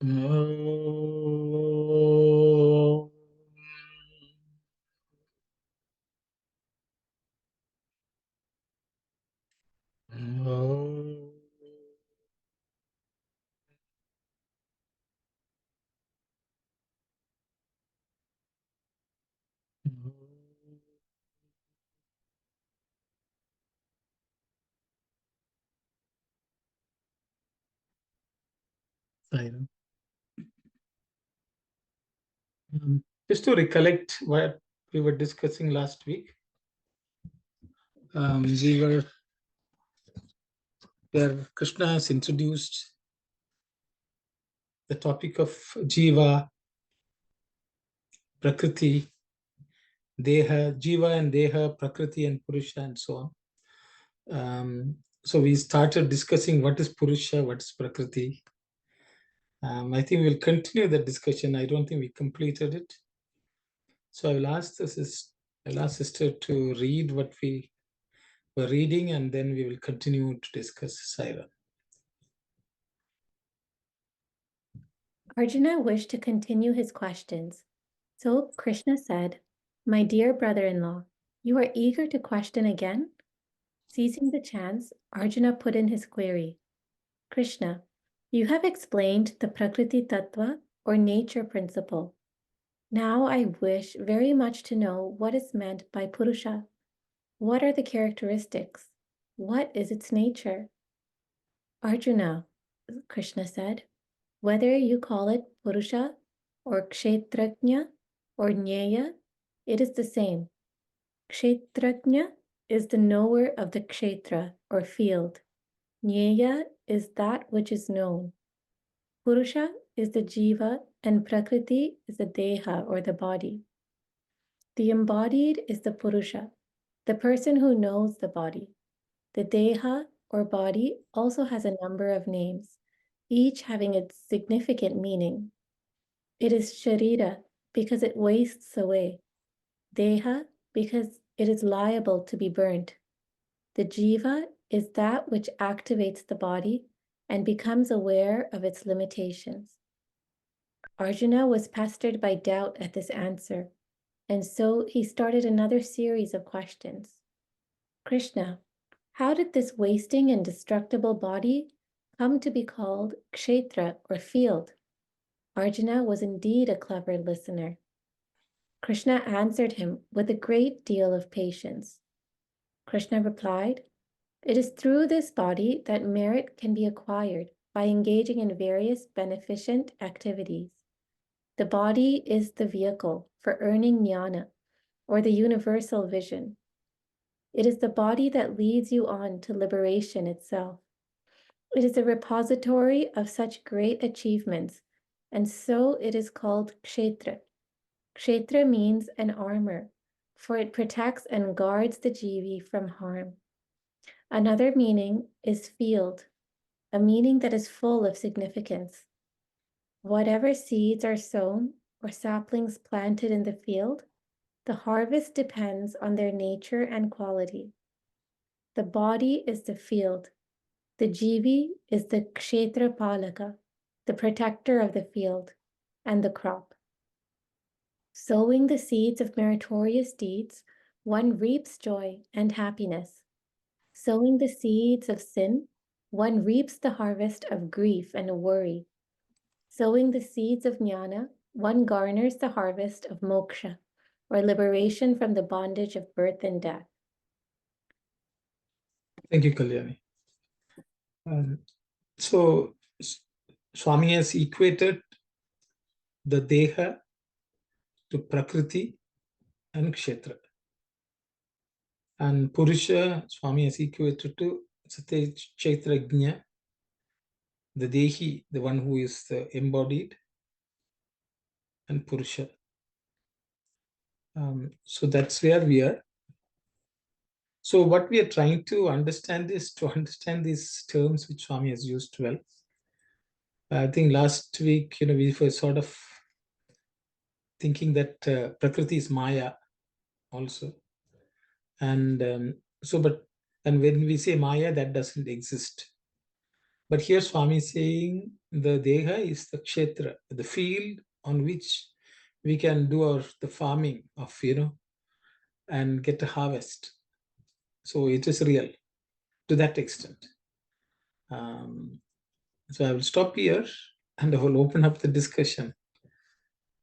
Om. Om. Fine. Just to recollect what we were discussing last week, we were where Krishna has introduced the topic of Jiva, Prakriti, Deha, Jiva and Deha, Prakriti and Purusha, and so on. So we started discussing what is Purusha, what is Prakriti. I think we'll continue the discussion. I don't think we completed it. So I will ask sister to read what we were reading, and then we will continue to discuss Saiva. Arjuna wished to continue his questions. So Krishna said, "My dear brother-in-law, you are eager to question again?" Seizing the chance, Arjuna put in his query. Krishna, you have explained the Prakriti Tattva or nature principle. Now I wish very much to know what is meant by Purusha. What are the characteristics? What is its nature? Arjuna, Krishna said, whether you call it Purusha or Kshetrajna or Jnaya, it is the same. Kshetrajna is the knower of the kshetra or field. Jnaya is that which is known. Purusha is the jiva and Prakriti is the deha or the body. The embodied is the Purusha, the person who knows the body. The deha or body also has a number of names, each having its significant meaning. It is sharira because it wastes away. Deha because it is liable to be burnt. The jiva is that which activates the body and becomes aware of its limitations. Arjuna was pestered by doubt at this answer, and so he started another series of questions. Krishna, how did this wasting and destructible body come to be called kshetra or field? Arjuna was indeed a clever listener. Krishna answered him with a great deal of patience. Krishna replied, "It is through this body that merit can be acquired by engaging in various beneficent activities. The body is the vehicle for earning jnana, or the universal vision. It is the body that leads you on to liberation itself. It is a repository of such great achievements, and so it is called kshetra. Kshetra means an armor, for it protects and guards the jivi from harm. Another meaning is field, a meaning that is full of significance. Whatever seeds are sown or saplings planted in the field, the harvest depends on their nature and quality. The body is the field. The jivi is the kshetra palaka, the protector of the field, and the crop. Sowing the seeds of meritorious deeds, one reaps joy and happiness. Sowing the seeds of sin, one reaps the harvest of grief and worry. Sowing the seeds of jnana, one garners the harvest of moksha, or liberation from the bondage of birth and death. Thank you, Kalyani. So Swami has equated the Deha to Prakriti and Kshetra. And Purusha, Swami has equated to Satya Kshetrajna, the Dehi, the one who is embodied, and Purusha. So that's where we are. So what we are trying to understand is to understand these terms which Swami has used well. I think last week, we were sort of thinking that Prakriti is Maya also. And and when we say Maya, that doesn't exist. But here Swami is saying the Deha is the Kshetra, the field on which we can do the farming of, and get a harvest. So it is real to that extent. So I will stop here and I will open up the discussion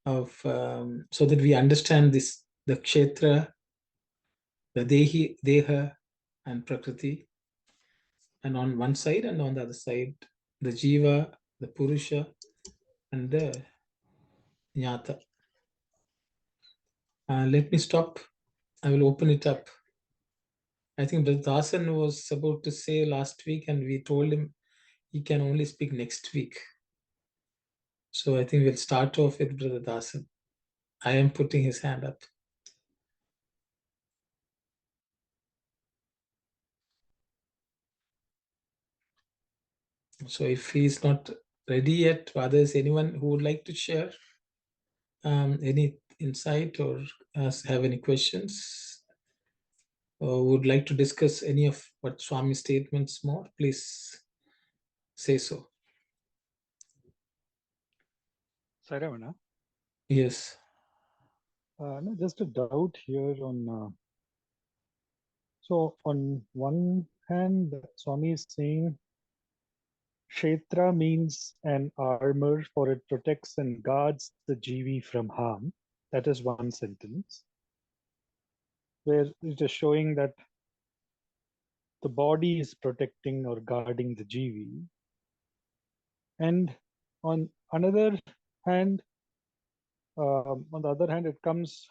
of so that we understand this, the Kshetra, the Deha and Prakriti, and on one side and on the other side, the Jiva, the Purusha, and the Jnata. Let me stop. I will open it up. I think Brother Dasan was about to say last week, and we told him he can only speak next week. So I think we'll start off with Brother Dasan. I am putting his hand up. So if he's not ready yet, others, anyone who would like to share any insight or have any questions or would like to discuss any of what Swami's statements more, please say so. Saravana? Yes. No, just a doubt here on. So on one hand, Swami is saying Kshetra means an armor, for it protects and guards the Jivi from harm. That is one sentence, where it is showing that the body is protecting or guarding the Jivi. And on hand, on the other hand, it comes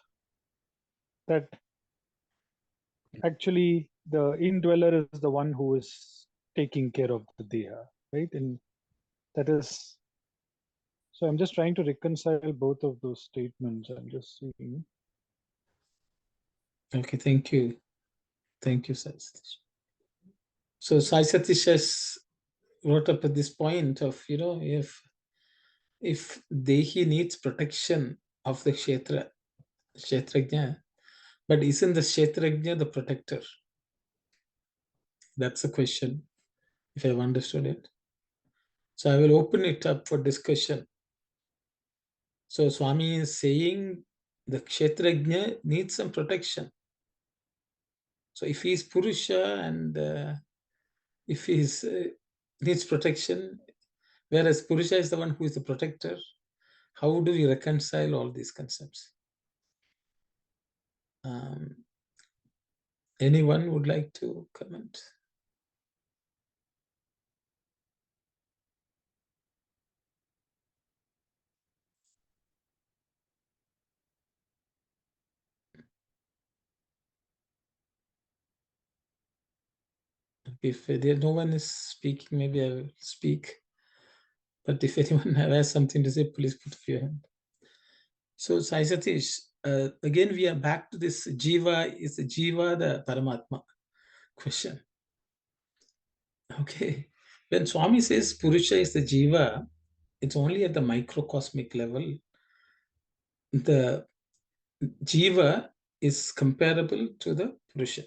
that actually the indweller is the one who is taking care of the Deha, right? And that is, so I'm just trying to reconcile both of those statements. I'm just seeing. Okay, thank you. Thank you, Sai Satish. So Sai Satish has brought up at this point of, if Dehi needs protection of the Kshetrajna, but isn't the Kshetrajna the protector? That's the question, if I've understood it. So I will open it up for discussion. So Swami is saying the Kshetrajna needs some protection. So if he is Purusha and if he needs protection, whereas Purusha is the one who is the protector, how do we reconcile all these concepts? Anyone would like to comment? If there no one is speaking, maybe I will speak. But if anyone has something to say, please put up your hand. So Sai Satish, again we are back to this Jiva. Is the Jiva the Paramatma question? Okay. When Swami says Purusha is the Jiva, it's only at the microcosmic level. The Jiva is comparable to the Purusha.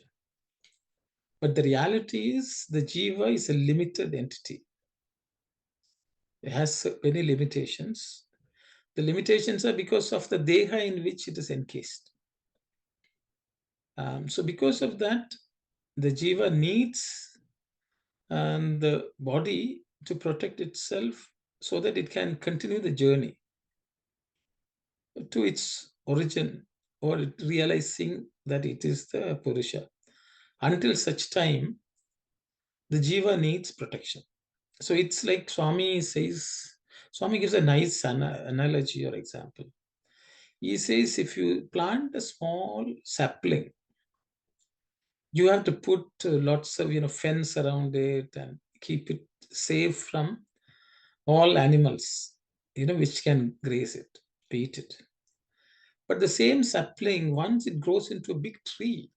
But the reality is the Jiva is a limited entity. It has many limitations. The limitations are because of the Deha in which it is encased. So because of that, the Jiva needs the body to protect itself so that it can continue the journey to its origin or realizing that it is the Purusha. Until such time, the Jiva needs protection. So it's like Swami says, Swami gives a nice analogy or example. He says if you plant a small sapling, you have to put lots of fence around it and keep it safe from all animals which can graze it, eat it. But the same sapling, once it grows into a big tree,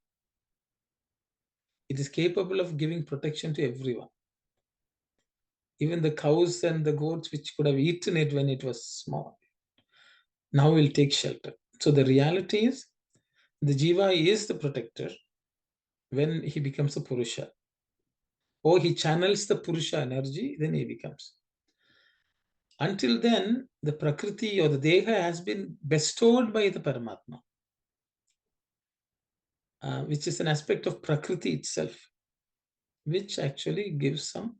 it is capable of giving protection to everyone. Even the cows and the goats which could have eaten it when it was small now will take shelter. So the reality is the Jiva is the protector when he becomes a Purusha. or he channels the Purusha energy, then he becomes. Until then, the Prakriti or the Deha has been bestowed by the Paramatma, which is an aspect of Prakriti itself, which actually gives some,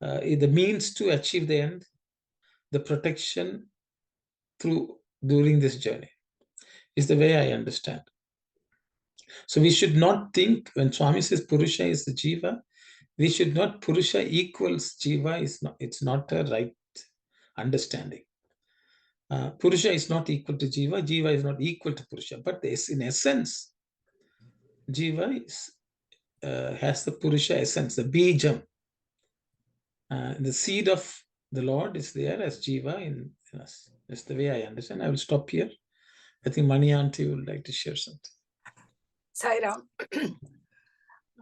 the means to achieve the end, the protection during this journey, is the way I understand. So we should not think, when Swami says Purusha is the Jiva, we should not Purusha equals Jiva. It's not a right understanding. Purusha is not equal to Jiva. Jiva is not equal to Purusha. But in essence, Jiva has the Purusha essence, the Bijam. The seed of the Lord is there as Jiva in us. That's the way I understand. I will stop here. I think Mani Aunty would like to share something. Sairam,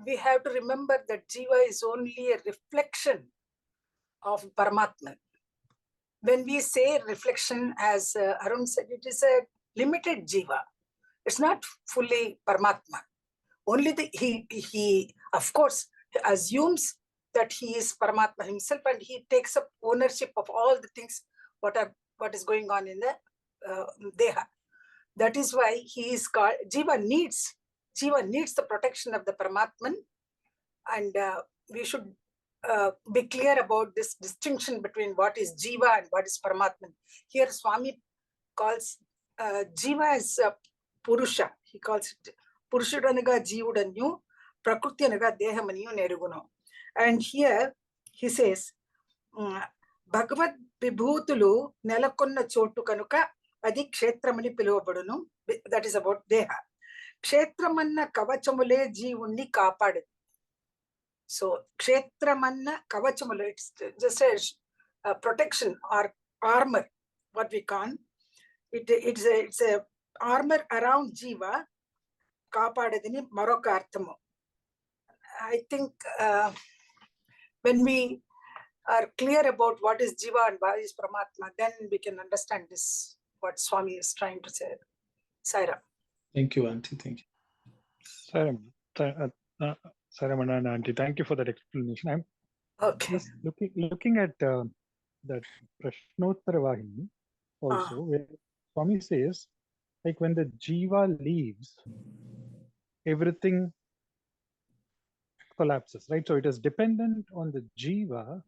we have to remember that Jiva is only a reflection of Paramatman. When we say reflection, as Arun said, it is a limited Jiva. It's not fully Paramatma. Only he of course assumes that he is Paramatma himself, and he takes up ownership of all the things what is going on in the Deha. That is why he is called Jiva needs the protection of the Paramatman, and we should be clear about this distinction between what is Jiva and what is Paramatman. Here Swami calls Jiva as Purusha. He calls it Purushudanaga Jivudanyu, Prakriti anaga Dehamaniyu Neruguno. And here he says, Bhagavad Vibhutulu Nelakonna Chotu Kanuka Adi Kshetramani Pilovadunu. That is about Deha. Kshetramanna Kavachamule Jivunni Kapad. So Kshetramanna Kavachamule, it's just a protection or armor, what we call. It's a armor around Jiva. Kapadadini Maroka Arthamo. I think when we are clear about what is Jiva and what is Paramatma, then we can understand this, what Swami is trying to say. Saira. Thank you, Auntie. Thank you. Saramana and Auntie, thank you for that explanation. I'm Okay. just looking at that Prashnottara Vahini also, where Swami says, like when the Jiva leaves, everything collapses, right? So it is dependent on the Jiva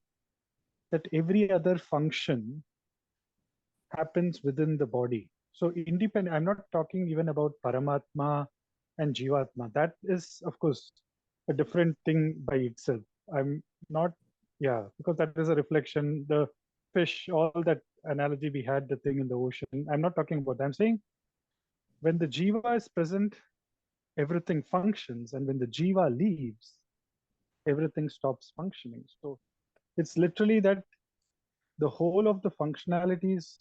that every other function happens within the body. So independent, I'm not talking even about Paramatma and Jivatma. That is, of course, a different thing by itself. I'm not, because that is a reflection, the fish, all that analogy we had, the thing in the ocean. I'm not talking about that. I'm saying when the Jiva is present, everything functions. And when the Jiva leaves, everything stops functioning. So it's literally that the whole of the functionalities,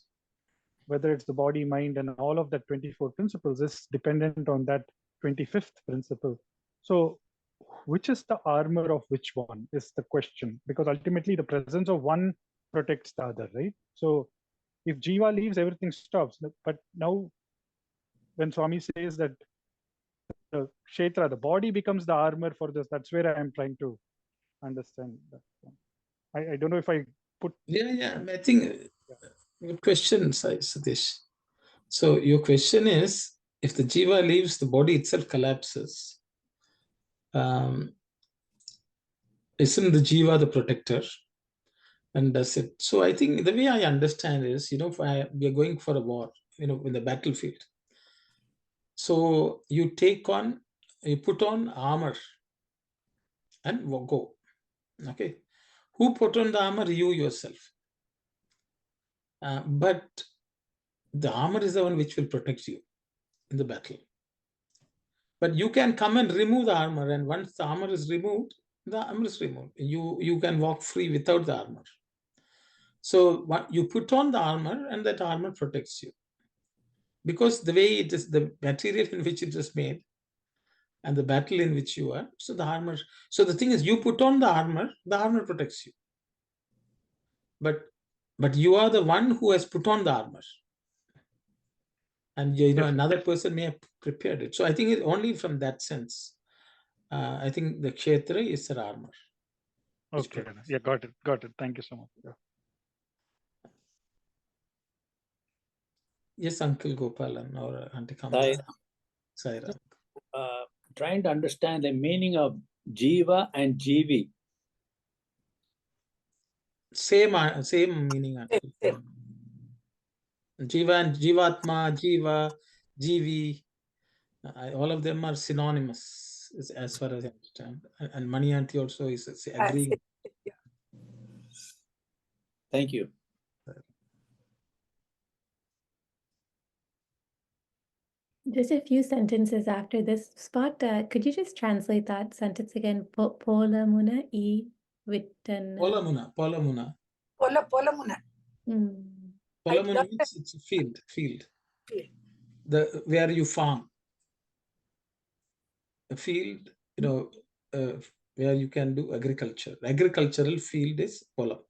whether it's the body, mind, and all of that 24 principles, is dependent on that 25th principle. So which is the armor of which one is the question, because ultimately the presence of one protects the other, right? So if Jiva leaves, everything stops. But now when Swami says that the Kshetra, the body becomes the armor for this, that's where I am trying to understand that. I don't know if I put... I think good question, Satish. So your question is, if the Jiva leaves, the body itself collapses. Isn't the Jiva the protector? And does it? So I think the way I understand is, we are going for a war, in the battlefield. So you put on armor and go. Okay. Who put on the armor? You yourself. But the armor is the one which will protect you in the battle. But you can come and remove the armor, and once the armor is removed, the armor is removed. You can walk free without the armor. So what you put on the armor, and that armor protects you. Because the way it is, the material in which it is made, and the battle in which you are, so the armor. So the thing is, you put on the armor protects you. But you are the one who has put on the armor. And another person may have prepared it. So I think only from that sense, I think the Kshetra is their armor. Okay. Yeah, got it. Got it. Thank you so much. Yeah. Yes, Uncle Gopalan or Auntie Sai Kamala. Saira. Trying to understand the meaning of Jiva and Jivi. Same meaning, Uncle. Same. Jiva and Jivatma, Jiva, Jivi, all of them are synonymous as far as I understand. And Mani Auntie also is agreeing. Yeah. Thank you. Just a few sentences after this spot. Could you just translate that sentence again? Polamuna I Vittan. Polamuna. Polamuna. Polamuna means it's a field. Field. Where you farm. A field, where you can do agriculture. Agricultural field is polam.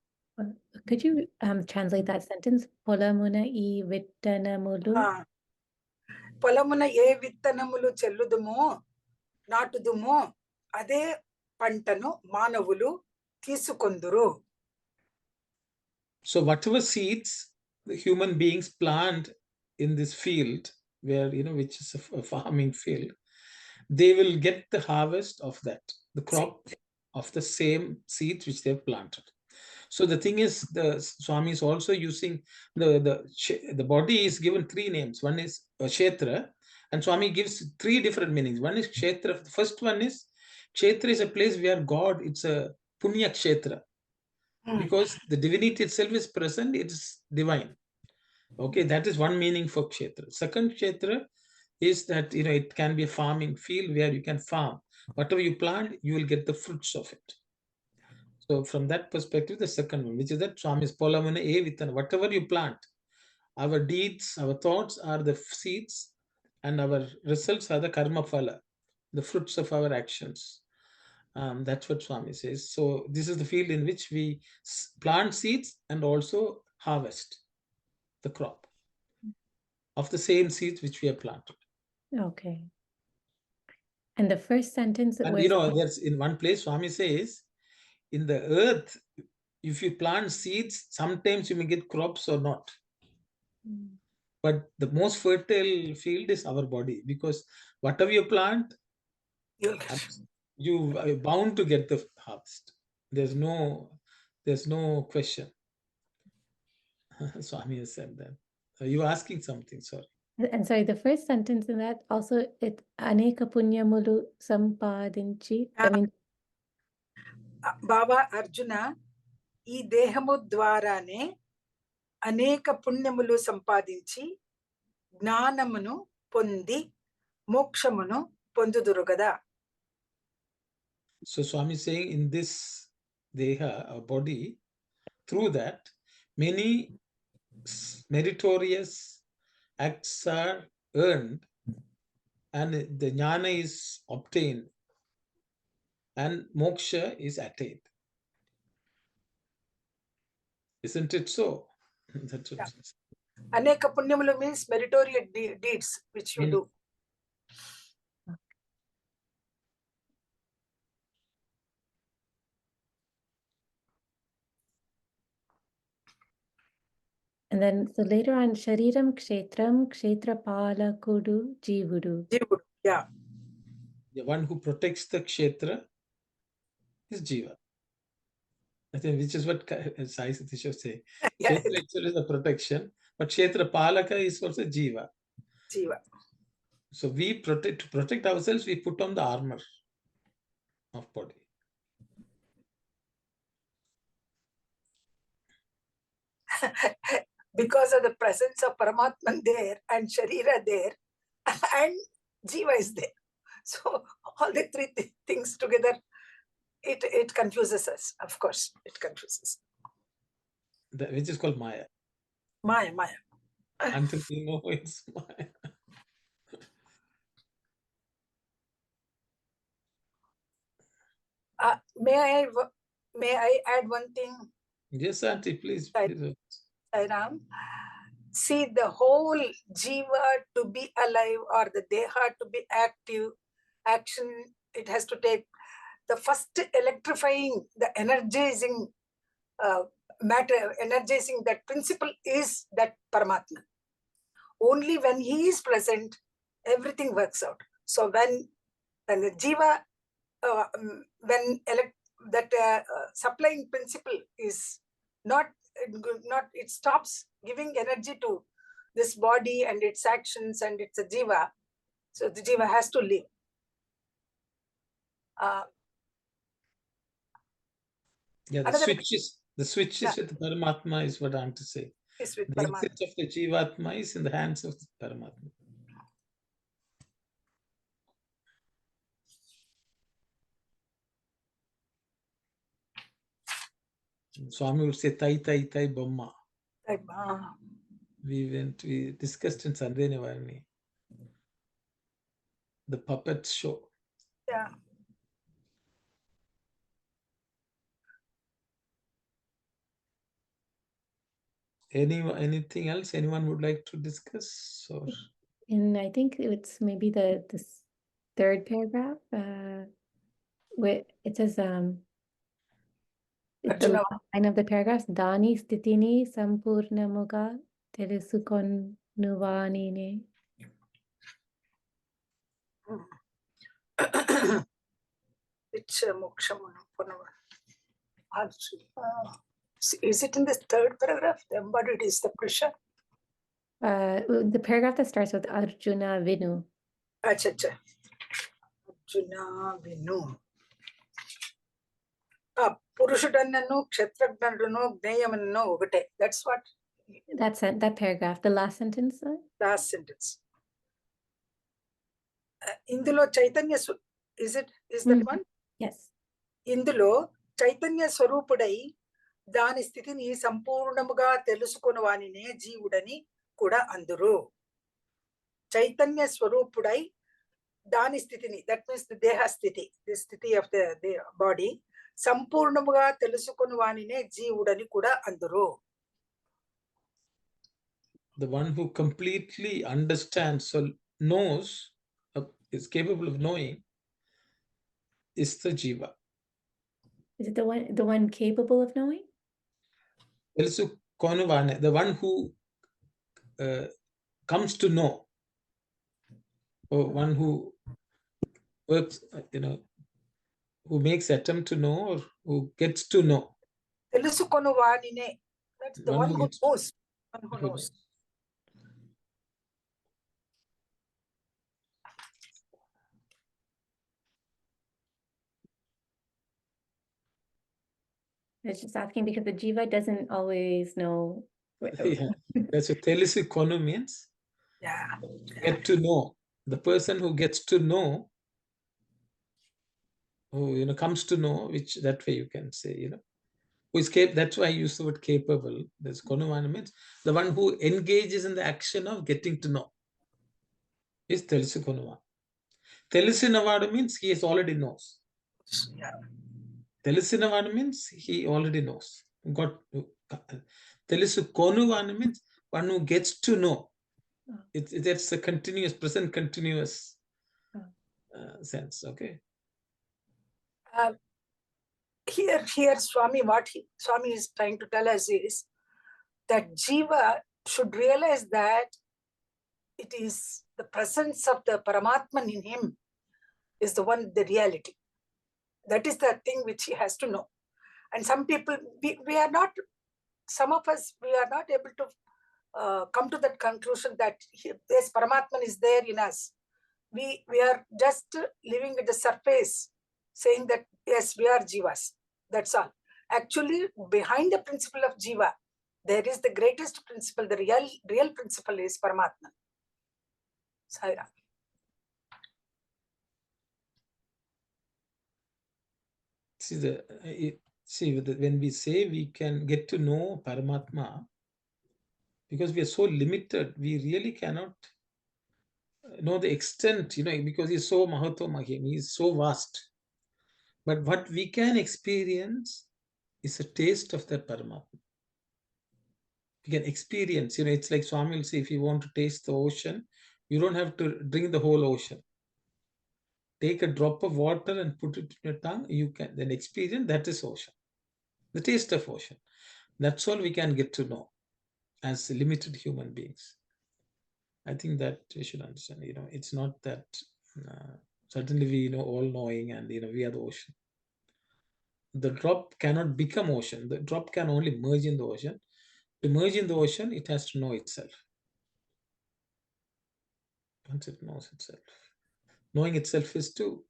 Could you translate that sentence? Polamuna I Vittanamulu. పొలమున ఏ విత్తనములు చెల్లుదుమో నాటుదుమో అదే పంటను మానవులు తీసుకొందురు. So whatever seeds the human beings plant in this field, where which is a farming field, they will get the harvest of that, the crop of the same seeds which they have planted. So the thing is, the Swami is also using the body is given three names. One is Kshetra, and Swami gives three different meanings. One is Kshetra. The first one is Kshetra is a place where God, it's a Punya Kshetra. Because the divinity itself is present, it is divine. Okay, that is one meaning for Kshetra. Second Kshetra is that it can be a farming field where you can farm. Whatever you plant, you will get the fruits of it. So from that perspective, the second one, which is that Swami's Polamuna E Vitana, whatever you plant, our deeds, our thoughts are the seeds, and our results are the karma phala, the fruits of our actions. That's what Swami says. So this is the field in which we plant seeds and also harvest the crop of the same seeds which we have planted. Okay. And the first sentence And was... there's in one place Swami says, in the earth, if you plant seeds, sometimes you may get crops or not. But the most fertile field is our body, because whatever you plant, you are bound to get the harvest. There's no question. Swami has said that. You were asking something, sorry. And sorry, the first sentence in that also, it Aneka Punyamulu Sampadinchi. I mean, బాబా అర్జున, ఈ దేహము ద్వారానే అనేక పుణ్యములు సంపాదించి జ్ఞానమును పొంది మోక్షమును పొందుదురు కదా. So Swami is saying, in this deha, our body, through that, many meritorious acts are earned, and the jnana is obtained, and moksha is attained. Isn't it so? That's what it is. అనేక పుణ్యములు means meritorious deeds which you do. and then so later on, Shariram Kshetram Kshetrapalakudu Jivudu. జీవుడు, yeah. The one who protects the kshetra is jiva. I think, which is what Sai Sathya was saying. Yeah. Kshetra actually is the protection, but kshetra palaka is also jiva. జీవ. So we to protect ourselves, we put on the armor of body. Because of the presence of Paramatman there and Sharira there and Jiva is there. So all the three things together, it confuses us. Of course, it confuses. Which is called Maya. Maya. Until we know it's Maya. May I add one thing? Yes, Auntie, please. Sairam. See, the whole jiva to be alive or the deha to be active, action, it has to take the first electrifying, the energizing matter, energizing that principle is that Paramatma. Only when he is present, everything works out. So when the Jiva, that supplying principle is not, it stops giving energy to this body and its actions and it's a Jiva. So the Jiva has to live. Yeah, the switches with Paramatma is what I'm to say. Is with The Paramatma. exit of the Jivatma is in the hands of the Paramatma. Swami would say, Tai, Tai, Tai, Bomma. We discussed in Sandhya Vahini, the puppet show. Yeah. Anything else anyone would like to discuss? Or? And I think it's maybe the third paragraph, where it says the last line of the paragraph, Dani stitini sampurnamuga telusukon nuvanine. Which is it in the third paragraph? The embodied is the Krishna. The paragraph that starts with Arjuna Vinu. Acha. Arjuna Vinu. Purushadannanu, Kshetragnanu, Gneyamanu, Ogate. That's what? That paragraph, the last sentence. Last sentence. Indulo Chaitanya, is that one? Yes. Indulo Chaitanya Swarupudai, దాని స్థితిని సంపూర్ణముగా తెలుసుకుని వానినే జీవుడని కూడా అందరు. చైతన్య స్వరూపుడై దాని స్థితిని, that means the దేహ స్థితి, ది స్థితి ఆఫ్ ది బాడీ, సంపూర్ణముగా తెలుసుకుని వానినే జీవుడని కూడా అందరు. The one who completely understands or knows, is capable of knowing, is the Jiva. Is it the one capable of knowing? The one who comes to know, or one who works, who makes attempt to know, or who gets to know. తెలుసుకుని వానినే, that's the one who knows. One who knows. I was just asking because the Jiva doesn't always know. Yeah, that's what Telusikonu means. Yeah. Get to know. The person who gets to know, who comes to know, which that way you can say, who is capable. That's why I use the word capable. This Konuvana means the one who engages in the action of getting to know is Telusikonuvana. Telusinavada means he is already knows. Yeah. Telusinavada means he already knows. Telusikonuvana means one who gets to know. That's a continuous, present continuous sense. Okay. Here, Swami, Swami is trying to tell us is that Jiva should realize that it is the presence of the Paramatman in him is the one, the reality. That is the thing which he has to know. And some people, we are not, some of us, we are not able to come to that conclusion that yes, Paramatman is there in us. We are just living at the surface, saying that yes, we are Jivas. That's all. Actually, behind the principle of Jiva, there is the greatest principle, the real principle is Paramatman. Saira. When we say we can get to know Paramatma, because we are so limited, we really cannot know the extent, because he's so Mahato Mahim, he's so vast. But what we can experience is a taste of that Paramatma. We can experience, it's like Swami will say, if you want to taste the ocean, you don't have to drink the whole ocean. take a drop of water and put it in your tongue, you can then experience that is ocean, the taste of ocean. That's all we can get to know as limited human beings. I think that we should understand, it's not that certainly we all knowing and we are the ocean. The drop cannot become ocean. The drop can only merge in the ocean. To merge in the ocean, it has to know itself. Once it knows itself, knowing itself is to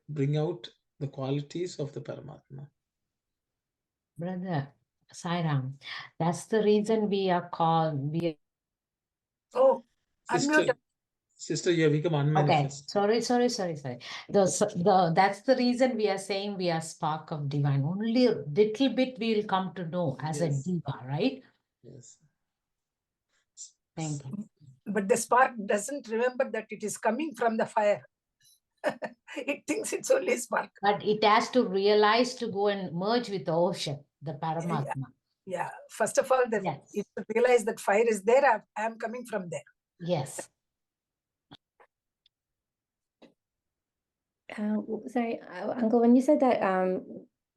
bring out the qualities of the Paramatma. Brother Sairam, that's the reason we are called. Oh, Sister, unmute. sister, you have become unmanifest. Okay, sorry. That's the reason we are saying we are spark of divine. Only a little bit we will come to know as a Yes. diva, right? Yes. Thank you. But the spark doesn't remember that it is coming from the fire. It thinks it's only spark. But it has to realize to go and merge with the ocean, the Paramatma. Yeah. First of all, Yes. it realize that fire is there. I am coming from there. Yes. Sorry, Uncle, when you said that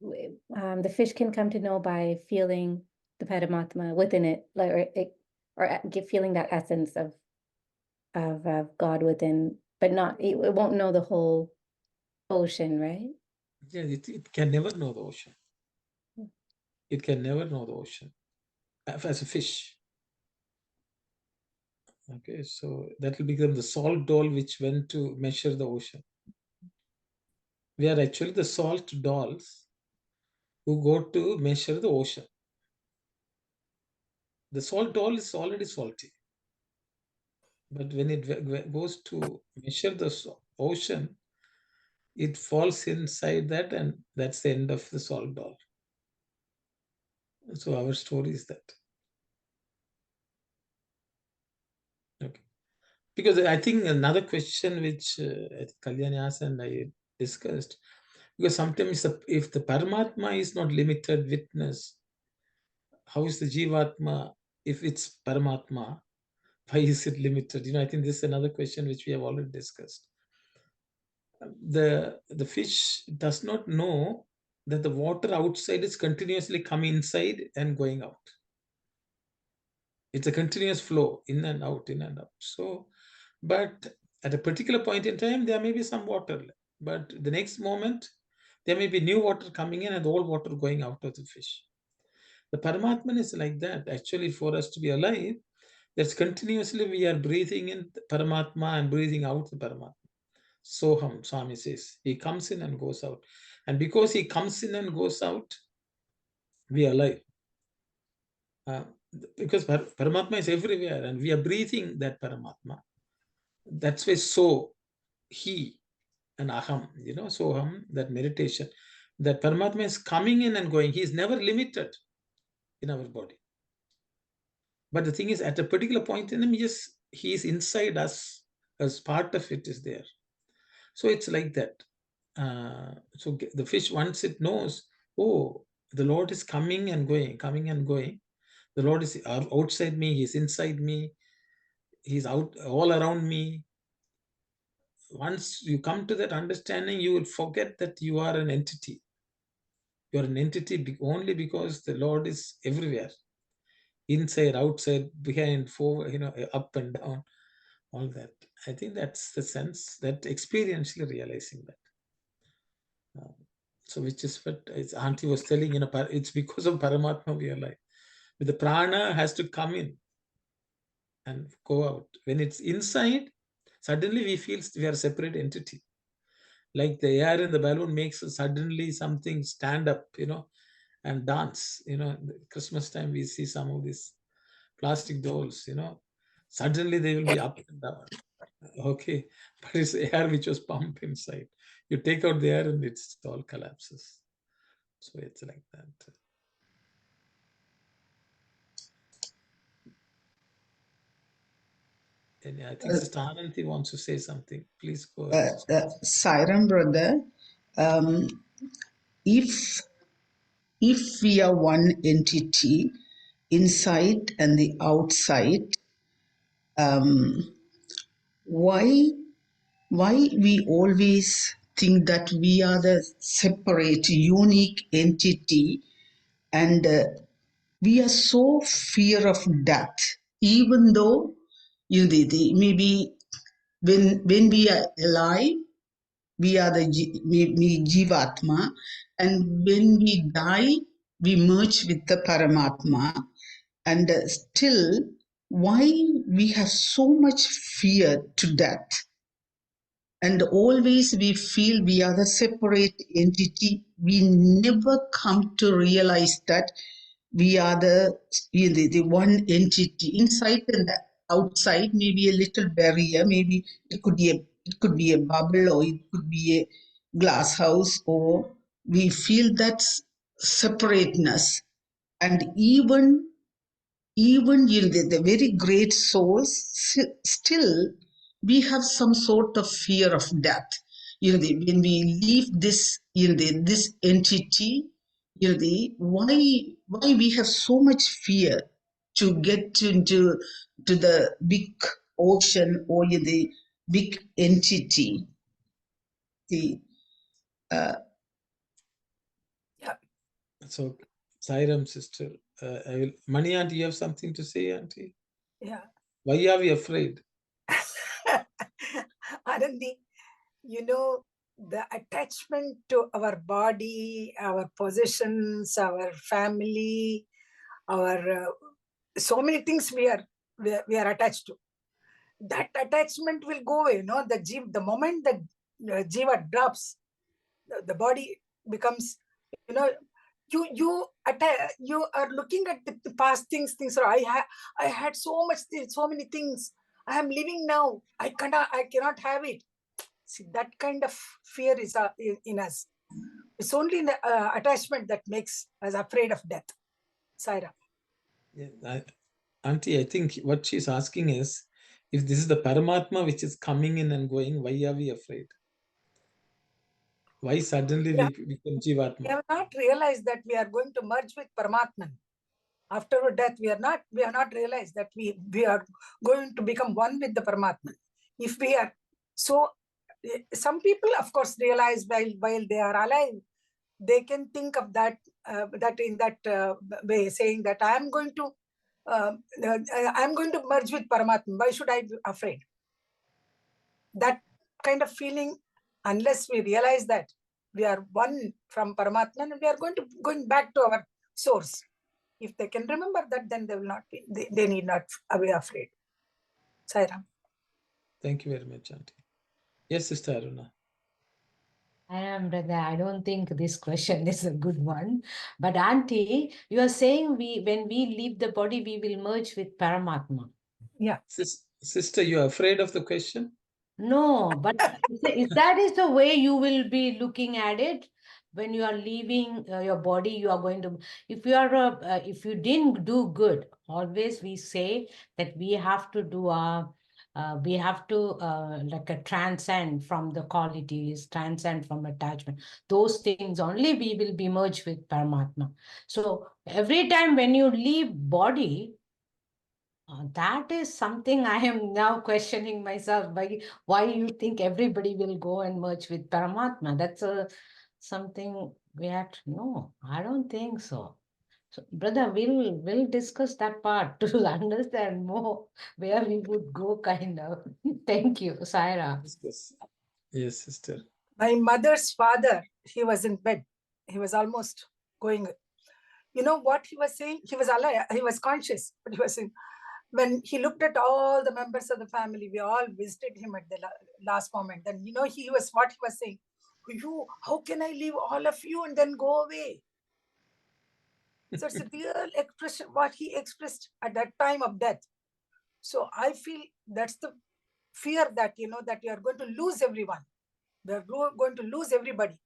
the fish can come to know by feeling the Paramatma within it, feeling that essence of God within, but it won't know the whole ocean, right? Yeah, it can never know the ocean. It can never know the ocean as a fish. Okay, so that will become the salt doll which went to measure the ocean. We are actually the salt dolls who go to measure the ocean. The salt doll is already salty. But when it goes to measure the ocean, it falls inside that, and that's the end of the salt doll. So our story is that. Okay. Because I think another question which Kalyani asked and I discussed, because sometimes if the Paramatma is not limited witness, how is the Jivatma, if it's Paramatma, why is it limited? I think this is another question which we have already discussed. The fish does not know that the water outside is continuously coming inside and going out. It's a continuous flow, in and out, in and out. So, but at a particular point in time, there may be some water, but the next moment, there may be new water coming in and old water going out of the fish. The Paramatman is like that. Actually, for us to be alive, that's continuously we are breathing in the Paramatma and breathing out the Paramatma. Soham, Swami says. He comes in and goes out. And because he comes in and goes out, we are alive. Because Paramatma is everywhere and we are breathing that Paramatma. That's why so, he, and aham, soham, that meditation, that Paramatma is coming in and going. He is never limited in our body. But the thing is, at a particular point in him, he is inside us, as part of it is there. So it's like that. So the fish, once it knows, oh, the Lord is coming and going, the Lord is outside me, he's inside me, he's out all around me. Once you come to that understanding, you will forget that you are an entity. You're an entity only because the Lord is everywhere, inside, outside, behind, forward, up and down, all that. I think that's the sense, that experientially realizing that. So which is what Auntie was telling, it's because of Paramatma we are alive. But the prana has to come in and go out. When it's inside, suddenly we feel we are a separate entity. Like the air in the balloon makes suddenly something stand up, and dance. Christmas time we see some of these plastic dolls, suddenly they will be up and down. Okay, but it's air which was pumped inside. You take out the air and it all collapses. So it's like that. And I think Sister Ananthi wants to say something. Please go ahead. Sairam brother, if we are one entity inside and the outside, why why we always think that we are the separate, unique entity, and we are so fear of death, even though maybe when we are alive, we are the Jivatma, and when we die, we merge with the Paramatma. And still, why we have so much fear to death? And always we feel we are the separate entity. We never come to realize that we are the one entity inside and outside. Maybe a little barrier, maybe it could be a bubble, or it could be a glass house, or we feel that separateness. And even the very great souls, still we have some sort of fear of death. When we leave this, this entity, why we have so much fear to get into the big ocean, or the big entity. The So, Sairam sister, I will. Mani auntie, you have something to say, auntie? Yeah. Why are we afraid? Anandi, the attachment to our body, our possessions, our family, our so many things we are attached to. That attachment will go away. The moment the jiva drops, the body becomes, you are looking at the past things. So I had so many things. I am living now. I cannot have it. See, that kind of fear is in us. It's only the attachment that makes us afraid of death. Saira. Yeah, auntie, I think what she's asking is, if this is the Paramatma which is coming in and going, why are we afraid? Why suddenly we become We Jivatma? have not realized that we are going to merge with Paramatman. After our death, we have not realized that we are going to become one with the Paramatman. If we are so, some people, of course, realize while they are alive, they can think of that in that way, saying that I am going to merge with Paramatman. Why should I be afraid? That kind of feeling, unless we realize that we are one from Paramatman, and we are going back to our source. If they can remember that, then they will not be. They need not be afraid. Sairam. Thank you very much, auntie. Yes, Sister Aruna. I am, brother. I don't think this question is a good one. But auntie, you are saying when we leave the body, we will merge with Paramatma. Yeah. Sister, you are afraid of the question? No, but if that is the way you will be looking at it, when you are leaving your body, you are going to, if you didn't do good, always we say that we have to do like a transcend from the qualities, transcend from attachment. Those things only we will be merged with Paramatma. So every time when you leave body, that is something I am now questioning myself. Why you think everybody will go and merge with Paramatma? That's something we have to know. I don't think so. So, brother, we'll discuss that part to understand more where we would go, kind of. Thank you, Saira. Yes, sister. My mother's father, he was in bed. He was almost going. You know what he was saying? He was alive. He was conscious, but he was saying, when he looked at all the members of the family, we all visited him at the last moment. Then, what he was saying, how can I leave all of you and then go away? So it's a real expression, what he expressed at that time of death. So I feel that's the fear that, that you are going to lose everyone. We are going to lose everybody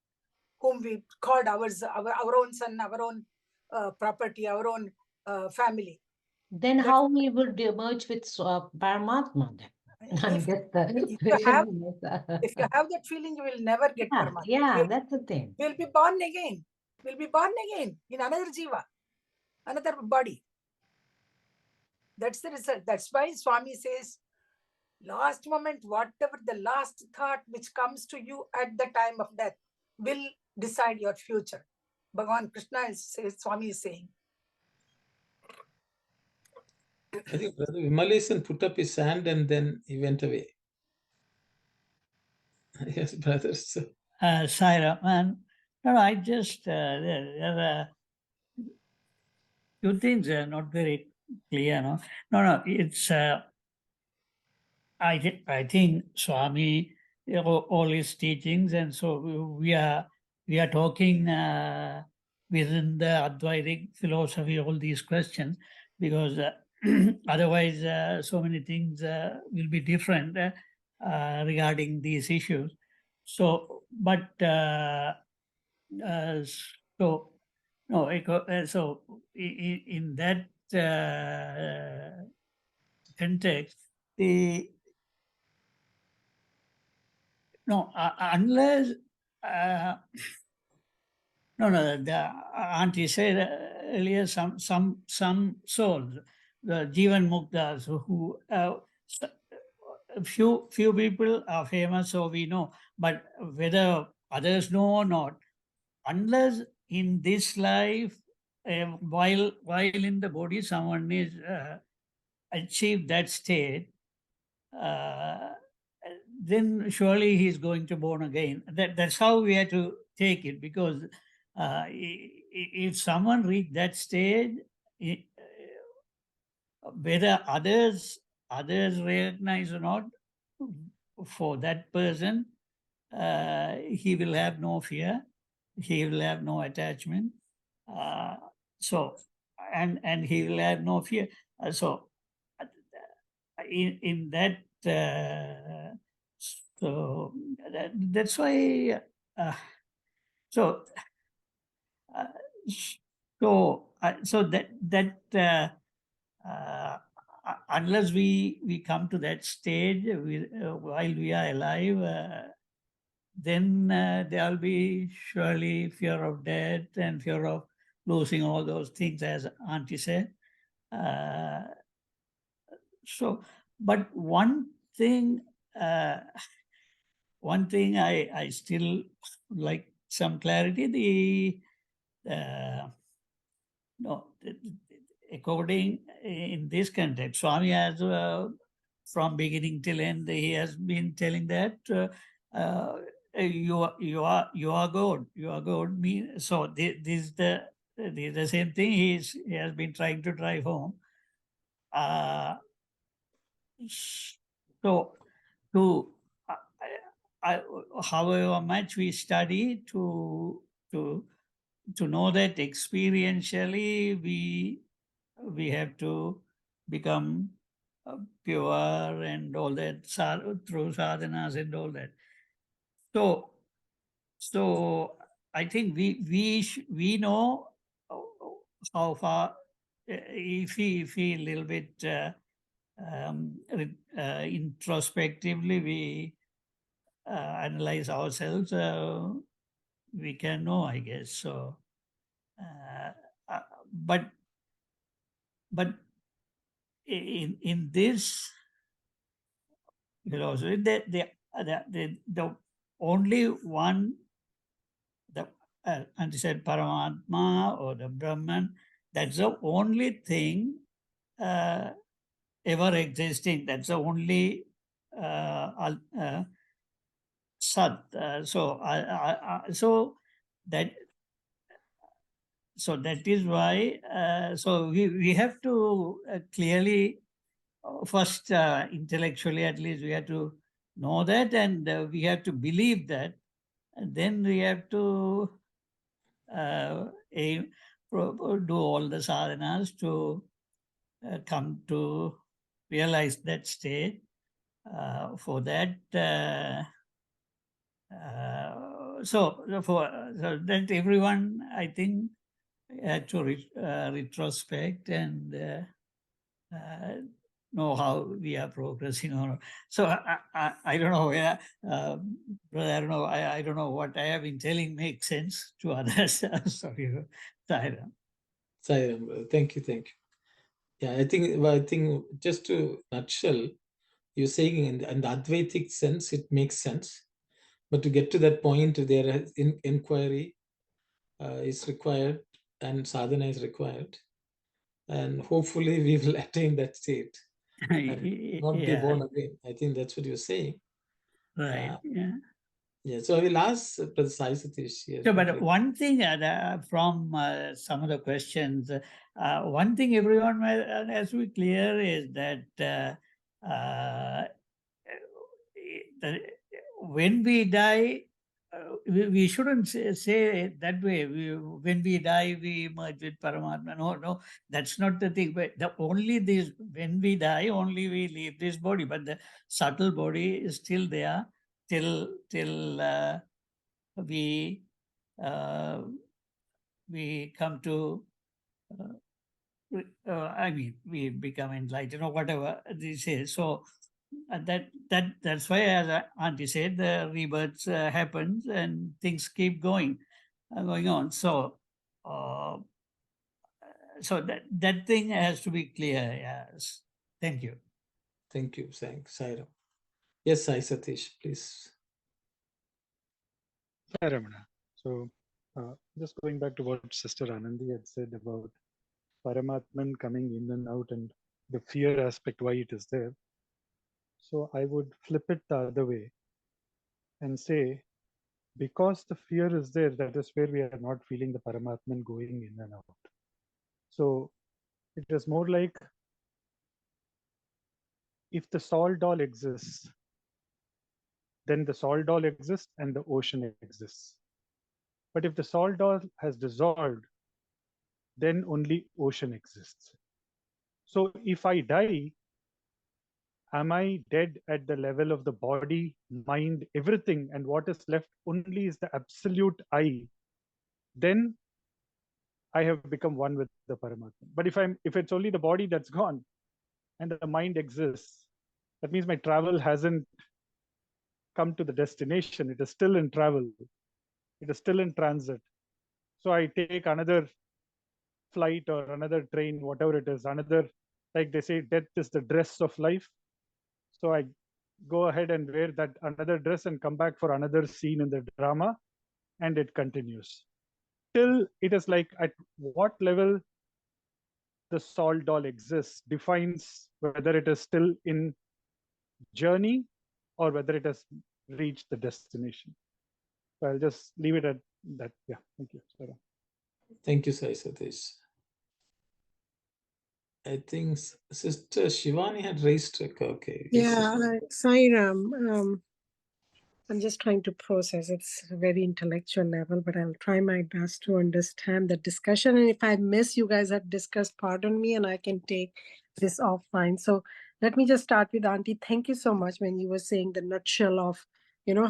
whom we called our own son, our own property, our own family. Then how we would merge with Paramatma then? If you have that feeling, you will never get Paramatma. Yeah, that's the thing. We'll be born again. We'll be born again in another jiva, another body. That's the result. That's why Swami says, Last moment, whatever the last thought which comes to you at the time of death will decide your future. Bhagavan Krishna Swami is saying. I think Brother Vimalesan put up his hand and then he went away. Yes, brothers. Saira, and no, I just there are few things are not very clear. No, it's I think Swami, all his teachings, and so we are talking within the Advaitic philosophy, all these questions, because otherwise so many things will be different regarding these issues. So, but so no, so in that context, unless the auntie said earlier, some souls, the Jivan Muktas, who few people are famous, so we know, but whether others know or not, unless in this life, while in the body, someone is achieved that state, then surely he's going to born again. That's how we have to take it, because if someone reach that stage, whether others recognize or not, for that person, he will have no fear, he will have no attachment. So, and he will have no fear. So, in that, so that's why. So that unless we come to that stage while we are alive, then there will be surely fear of death and fear of losing all those things, as Auntie said. So, but one thing I still like some clarity. According in this context, Swami has from beginning till end, he has been telling that you are God, you are God. So this is the same thing he has been trying to drive home. So to however much we study to know that experientially we have to become pure and all that through sadhanas and all that. So I think we know how far, if we a little bit introspectively we analyze ourselves, we can know, I guess. So, but in this philosophy, the only one, the and he said Paramatma or the Brahman, that's the only thing ever existing. That's the only Sat. So that is why. So we have to clearly, first intellectually at least, we have to know that, and we have to believe that, and then we have to do all the sadhanas to come to realize that state. For that, so that everyone, I think, had to retrospect and know how we are progressing on. So I don't know where, brother, I don't know. I don't know what I have been telling makes sense to others. Sorry, Sairam. Sairam, thank you. Yeah, I think just to nutshell, you're saying in the Advaitic sense, it makes sense. But to get to that point, there inquiry is required and sadhana is required. And hopefully we will attain that state and not be born again. I think that's what you're saying. Right. Yeah. So I will ask Brother Sai Satish here. So, but one thing from some of the questions, one thing everyone has to be clear is that when we die, we shouldn't say it that way. When we die, we merge with Paramatma. No, that's not the thing. But when we die, only we leave this body. But the subtle body is still there till we come to, we become enlightened or whatever this is. So that's why, as Auntie said, the rebirths happens and things keep going on. So that thing has to be clear. Yes. Thank you. Thank you. Thanks, Sairam. Yes, Sai Satish, please. Hi, Ramana. So just going back to what Sister Anandi had said about Paramatman coming in and out and the fear aspect, why it is there. So I would flip it the other way and say, because the fear is there, that is where we are not feeling the Paramatman going in and out. So it is more like, if the salt doll exists, then the salt doll exists and the ocean exists. But if the salt doll has dissolved, then only ocean exists. So if I die, am I dead at the level of the body, mind, everything, and what is left only is the absolute I? Then I have become one with the Paramatma. But if it's only the body that's gone and the mind exists, that means my travel hasn't come to the destination. It is still in travel. It is still in transit. So I take another flight or another train, whatever it is, another, like they say, death is the dress of life. So I go ahead and wear that another dress and come back for another scene in the drama, and it continues. Till it is like, at what level the salt doll exists defines whether it is still in journey or whether it has reached the destination. So I'll just leave it at that. Yeah, thank you. Sarah. Thank you, Sai Satish. I think Sister Shivani had raised her. Okay. Yeah, Sairam, I'm just trying to process. It's a very intellectual level, but I'll try my best to understand the discussion. And if I miss, you guys have discussed, pardon me, and I can take this offline. So let me just start with Auntie. Thank you so much when you were saying the nutshell of,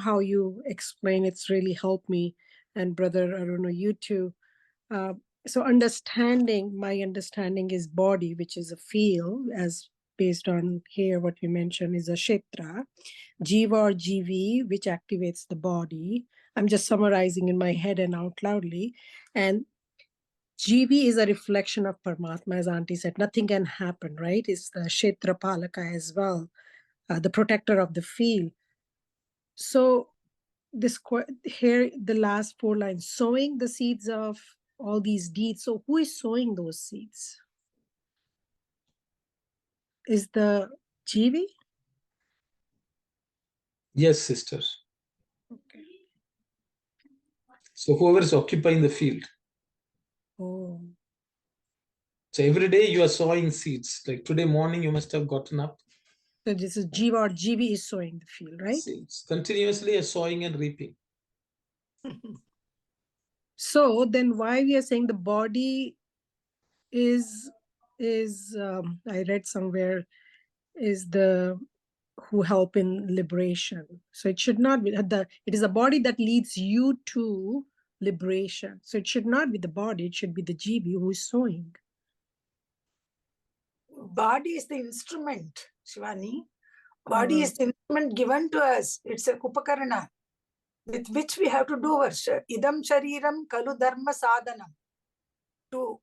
how you explain. It's really helped me. And Brother Aruna, you too. So my understanding is body, which is a field, as based on here what we mentioned is a kshetra. Jiva or GV, which activates the body. I'm just summarizing in my head and out loudly. And GV is a reflection of Paramatma, as Auntie said. Nothing can happen, right? It's the Kshetra Palaka as well, the protector of the field. So here, the last 4 lines, sowing the seeds of all these deeds. So who is sowing those seeds? Is the GV? Yes, sister. Okay. So whoever is occupying the field. Oh. So every day you are sowing seeds. Like today morning, you must have gotten up. So this is Jiva or GV is sowing the field, right? Seeds. Continuously sowing and reaping. So then why we are saying the body is I read somewhere, is the who help in liberation. So it should not be it is a body that leads you to liberation. So it should not be the body, it should be the GV who is sowing. Body is the instrument, Shivani. Body is the instrument given to us. It's a upakarana with which we have to do our idam shariram kalu dharma sadhanam. To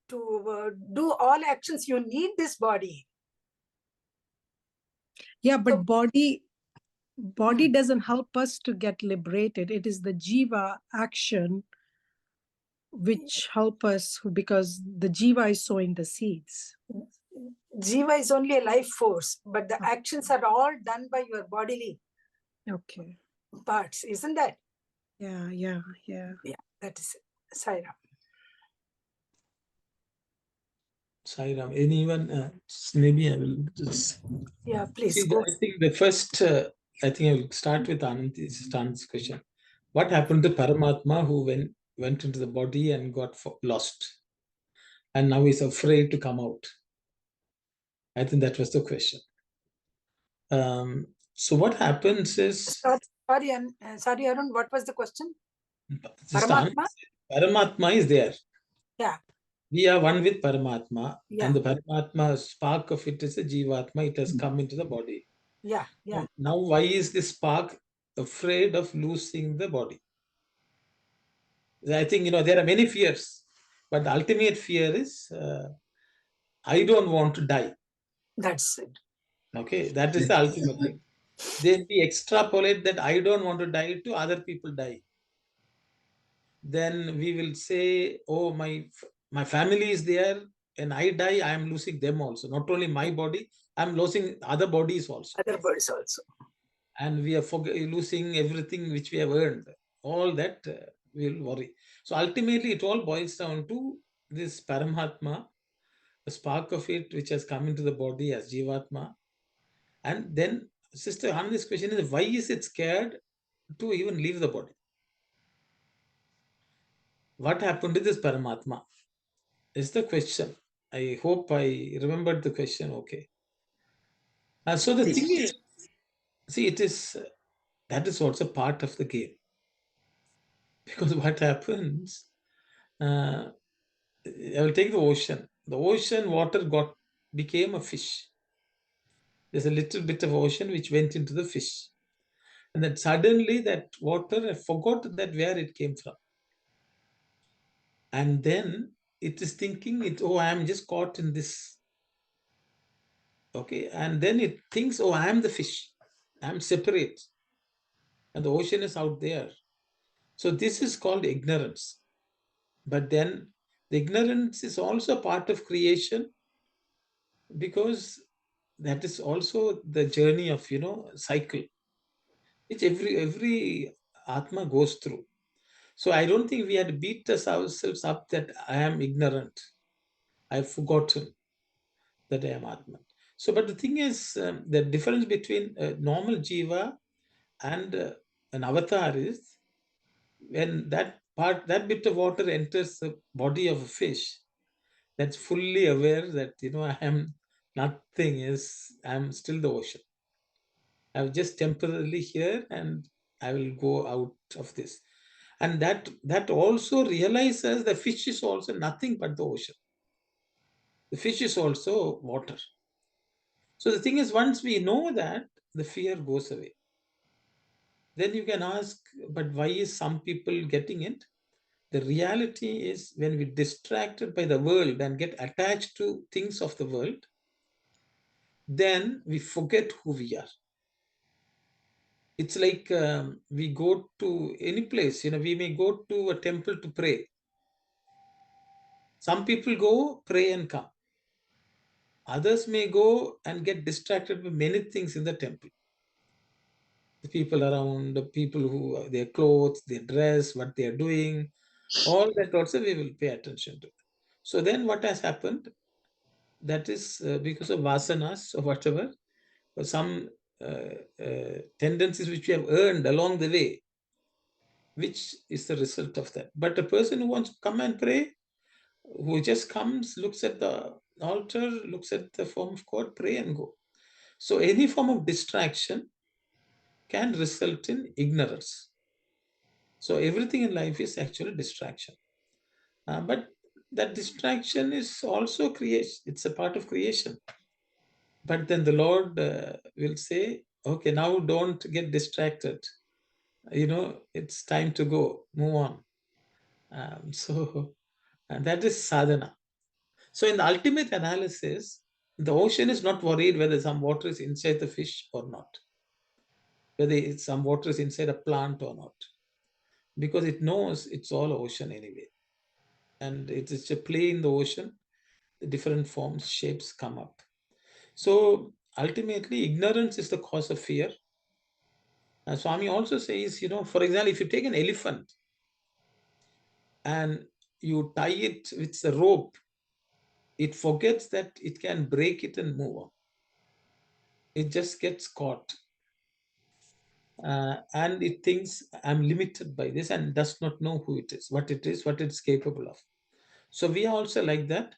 do all actions, you need this body. Yeah, but So- body doesn't help us to get liberated. It is the jiva action which help us, because the jiva is sowing the seeds. Jiva is only a life force, but the actions are all done by your bodily Okay. parts, isn't that? Yeah. Yeah, that is it. Sai Ram. Sairam, anyone? Maybe I will just Yeah, please see. go. I think the first. I think I will start with Anand's question. What happened to Paramatma who went into the body and got lost, and now is afraid to come out? I think that was the question. So what happens is, Sorry, Arun, what was the question? Paramatma? Paramatma is there. Yeah. We are one with Paramatma, Yeah. and the Paramatma spark of it is a Jivatma. It has come into the body. Yeah. Now, why is this spark afraid of losing the body? I think, there are many fears, but the ultimate fear is, I don't want to die. That's it. Okay, that is the ultimate thing. Then we extrapolate that I don't want to die to other people die. Then we will say, oh, my family is there, and I die, I am losing them also. Not only my body, I'm losing other bodies also. Other bodies also. And we are losing everything which we have earned. All that we'll worry. So ultimately, it all boils down to this Paramatma, the spark of it which has come into the body as Jivatma. And then, Sister Hani's question is, why is it scared to even leave the body? What happened to this Paramatma? Is the question. I hope I remembered the question okay. So the thing is, see, it is that is also part of the game. Because what happens, I will take the ocean. The ocean water became a fish. There's a little bit of ocean which went into the fish. And then suddenly that water, I forgot that where it came from. And then it is thinking, oh, I am just caught in this. Okay. And then it thinks, oh, I am the fish. I am separate. And the ocean is out there. So this is called ignorance. But then the ignorance is also part of creation, because that is also the journey of cycle which every atma goes through. So I don't think we had to beat ourselves up that I am ignorant, I've forgotten that I am atman. So but the thing is, the difference between normal jiva and an avatar is, when that bit of water enters the body of a fish, that's fully aware that I am nothing, I'm still the ocean. I'm just temporarily here, and I will go out of this. And that also realizes the fish is also nothing but the ocean. The fish is also water. So the thing is, once we know that, the fear goes away. Then you can ask, but why is some people getting it? The reality is, when we're distracted by the world and get attached to things of the world, then we forget who we are. It's like we go to any place, we may go to a temple to pray. Some people go, pray and come. Others may go and get distracted by many things in the temple. The people around, the people who, their clothes, their dress, what they are doing, all that also we will pay attention to. So then what has happened? That is because of vasanas or whatever, or some tendencies which we have earned along the way, which is the result of that. But a person who wants to come and pray, who just comes, looks at the altar, looks at the form of God, pray and go. So any form of distraction can result in ignorance. So everything in life is actually distraction. But that distraction is also creation. It's a part of creation. But then the Lord will say, okay, now don't get distracted. It's time to go, move on. So and that is sadhana. So in the ultimate analysis, The ocean is not worried whether some water is inside the fish or not, whether some water is inside a plant or not, because it knows it's all ocean anyway. And it is a play in the ocean, the different forms, shapes come up. So ultimately, ignorance is the cause of fear. Swami also says, for example, if you take an elephant and you tie it with a rope, it forgets that it can break it and move on. It just gets caught. And it thinks I'm limited by this and does not know who it is, what it's capable of. So we are also like that.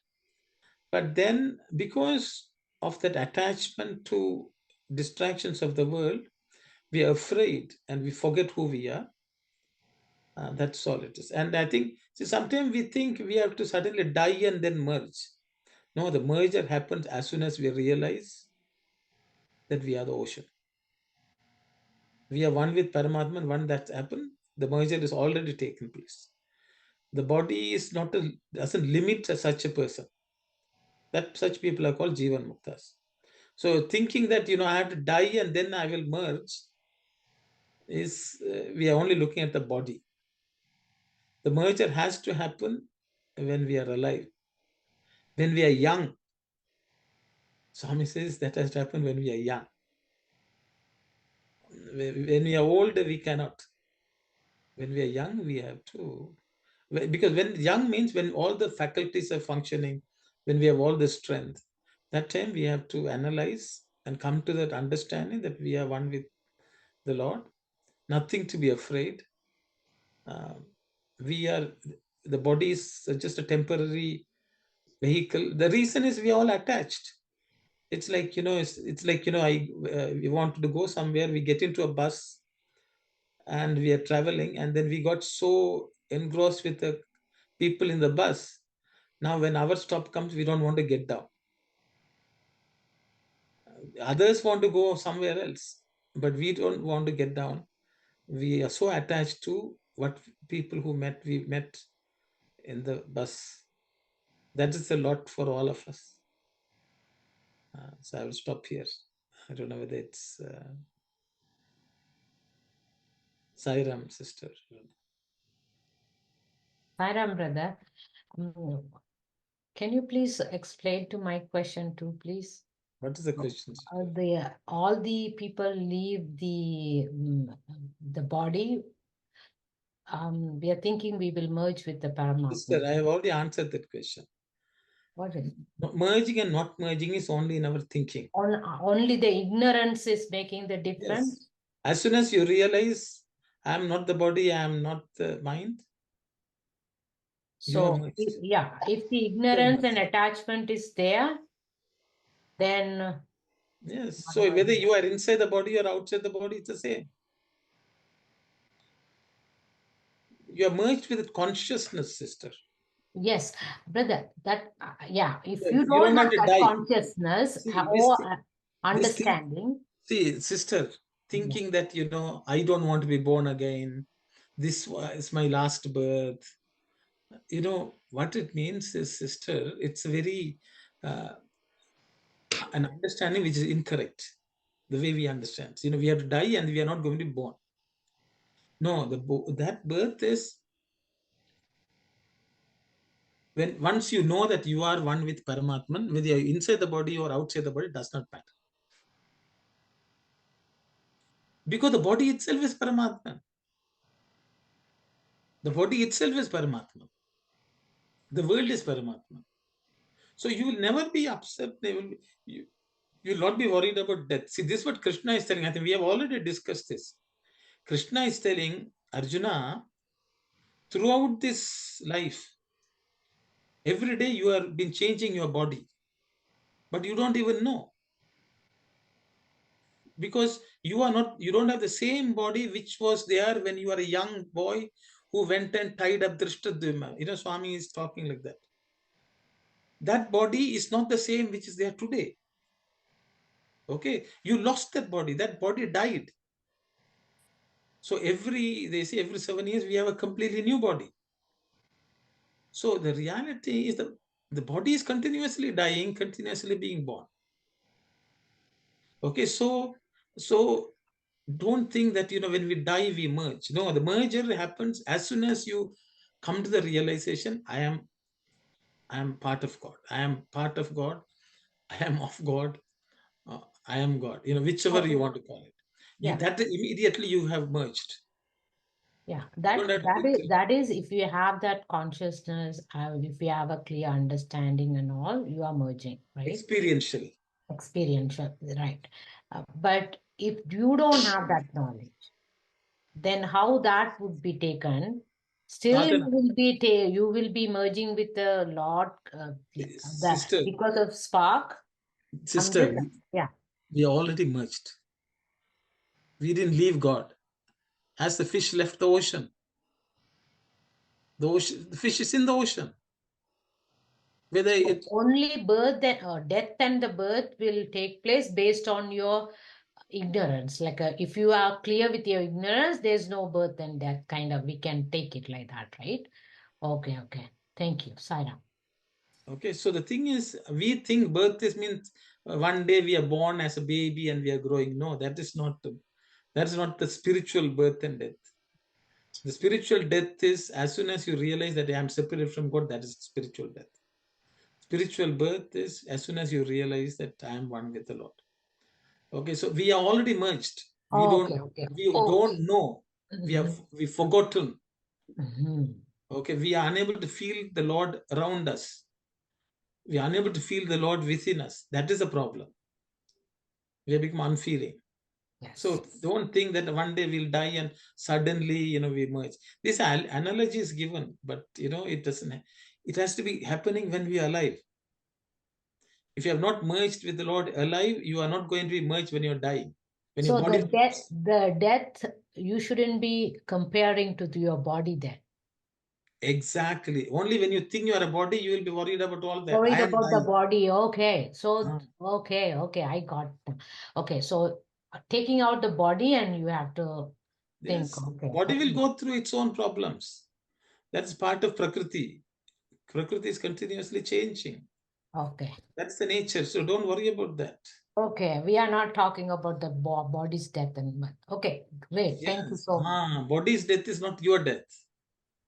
But then because of that attachment to distractions of the world, we are afraid and we forget who we are. That's all it is. And I think, sometimes we think we have to suddenly die and then merge. No, the merger happens as soon as we realize that we are the ocean. We are one with Paramatman, one that's happened. The merger is already taken place. The body is not doesn't limit such a person. That such people are called Jivan Muktas. So thinking that I have to die and then I will merge is we are only looking at the body. The merger has to happen when we are alive, when we are young. Swami says that has to happen when we are young. When we are old, we cannot. When we are young, we have to. Because when young means when all the faculties are functioning, when we have all the strength, that time we have to analyze and come to that understanding that we are one with the Lord, nothing to be afraid. The body is just a temporary vehicle. The reason is we are all attached. It's like, it's like, we wanted to go somewhere, we get into a bus and we are traveling, and then we got so engrossed with the people in the bus. Now, when our stop comes, we don't want to get down. Others want to go somewhere else, but we don't want to get down. We are so attached to what people we met in the bus. That is a lot for all of us. So I will stop here. I don't know whether it's Sairam, sister. Sairam, brother. Can you please explain to my question too, please? What is the question? All the people leave the body. We are thinking we will merge with the Paramatma. Sister, I have already answered that question. What is merging and not merging is only in our thinking. Only the ignorance is making the difference? Yes. As soon as you realize I am not the body, I am not the mind. So, if the ignorance and attachment is there, then... Yes. So whether you are inside the body or outside the body, it's the same. You are merged with consciousness, sister. Yes, brother, that, if So you don't have that die. consciousness or understanding. See, sister, thinking that, I don't want to be born again. This is my last birth. What it means is, sister, it's a very, an understanding which is incorrect. The way we understand. We have to die and we are not going to be born. No, that birth is when once you know that you are one with Paramatman, whether you are inside the body or outside the body, does not matter. Because the body itself is Paramatman. The body itself is Paramatman. The world is Paramatman. So you will never be upset. You will not be worried about death. See, this is what Krishna is telling. I think we have already discussed this. Krishna is telling Arjuna, throughout this life, every day you have been changing your body, but you don't even know. Because you don't have the same body which was there when you were a young boy who went and tied up Drishtadyumna. Swami is talking like that. That body is not the same which is there today. Okay, you lost that body died. So they say every 7 years we have a completely new body. So the reality is that the body is continuously dying, continuously being born. Okay, so don't think that, when we die, we merge. No, the merger happens as soon as you come to the realization, I am part of God. I am part of God. I am of God. I am God. Whichever you want to call it. Yeah. That immediately you have merged. Yeah, You don't have to think. that is if you have that consciousness, if you have a clear understanding and all, you are merging, right? Experientially. Experiential, right? But if you don't have that knowledge, then how that would be taken? Still, Sadhana. you will be merging with the Lord, Sister, because of spark. sister, Yeah. we already merged. We didn't leave God. As the fish left the ocean, the fish is in the ocean. Whether it Only birth and death and the birth will take place based on your ignorance. Like if you are clear with your ignorance, there's no birth and death. Kind of, we can take it like that, right? Okay. Thank you, Saira. Okay, so the thing is, we think birth means one day we are born as a baby and we are growing. No, that is not the spiritual birth and death. The spiritual death is as soon as you realize that I am separate from God, that is spiritual death. Spiritual birth is as soon as you realize that I am one with the Lord. Okay, so we are already merged. We don't know. We've forgotten. Okay, we are unable to feel the Lord around us. We are unable to feel the Lord within us. That is a problem. We have become unfeeling. Yes. So don't think that one day we'll die and suddenly, we merge. This analogy is given, but it doesn't. It has to be happening when we are alive. If you have not merged with the Lord alive, you are not going to be merged when you're dying. When So your body the death, you shouldn't be comparing to your body then. Exactly. Only when you think you are a body, you will be worried about all that. Worried I am about the dying. body. Okay. So, okay, I got them. Okay, so taking out the body and you have to think. Yes. Okay. Body will go through its own problems. That's part of Prakriti. Prakriti is continuously changing. Okay. That's the nature. So don't worry about that. Okay, we are not talking about the body's death and okay, great. Yes. Thank you so much. Body's death is not your death.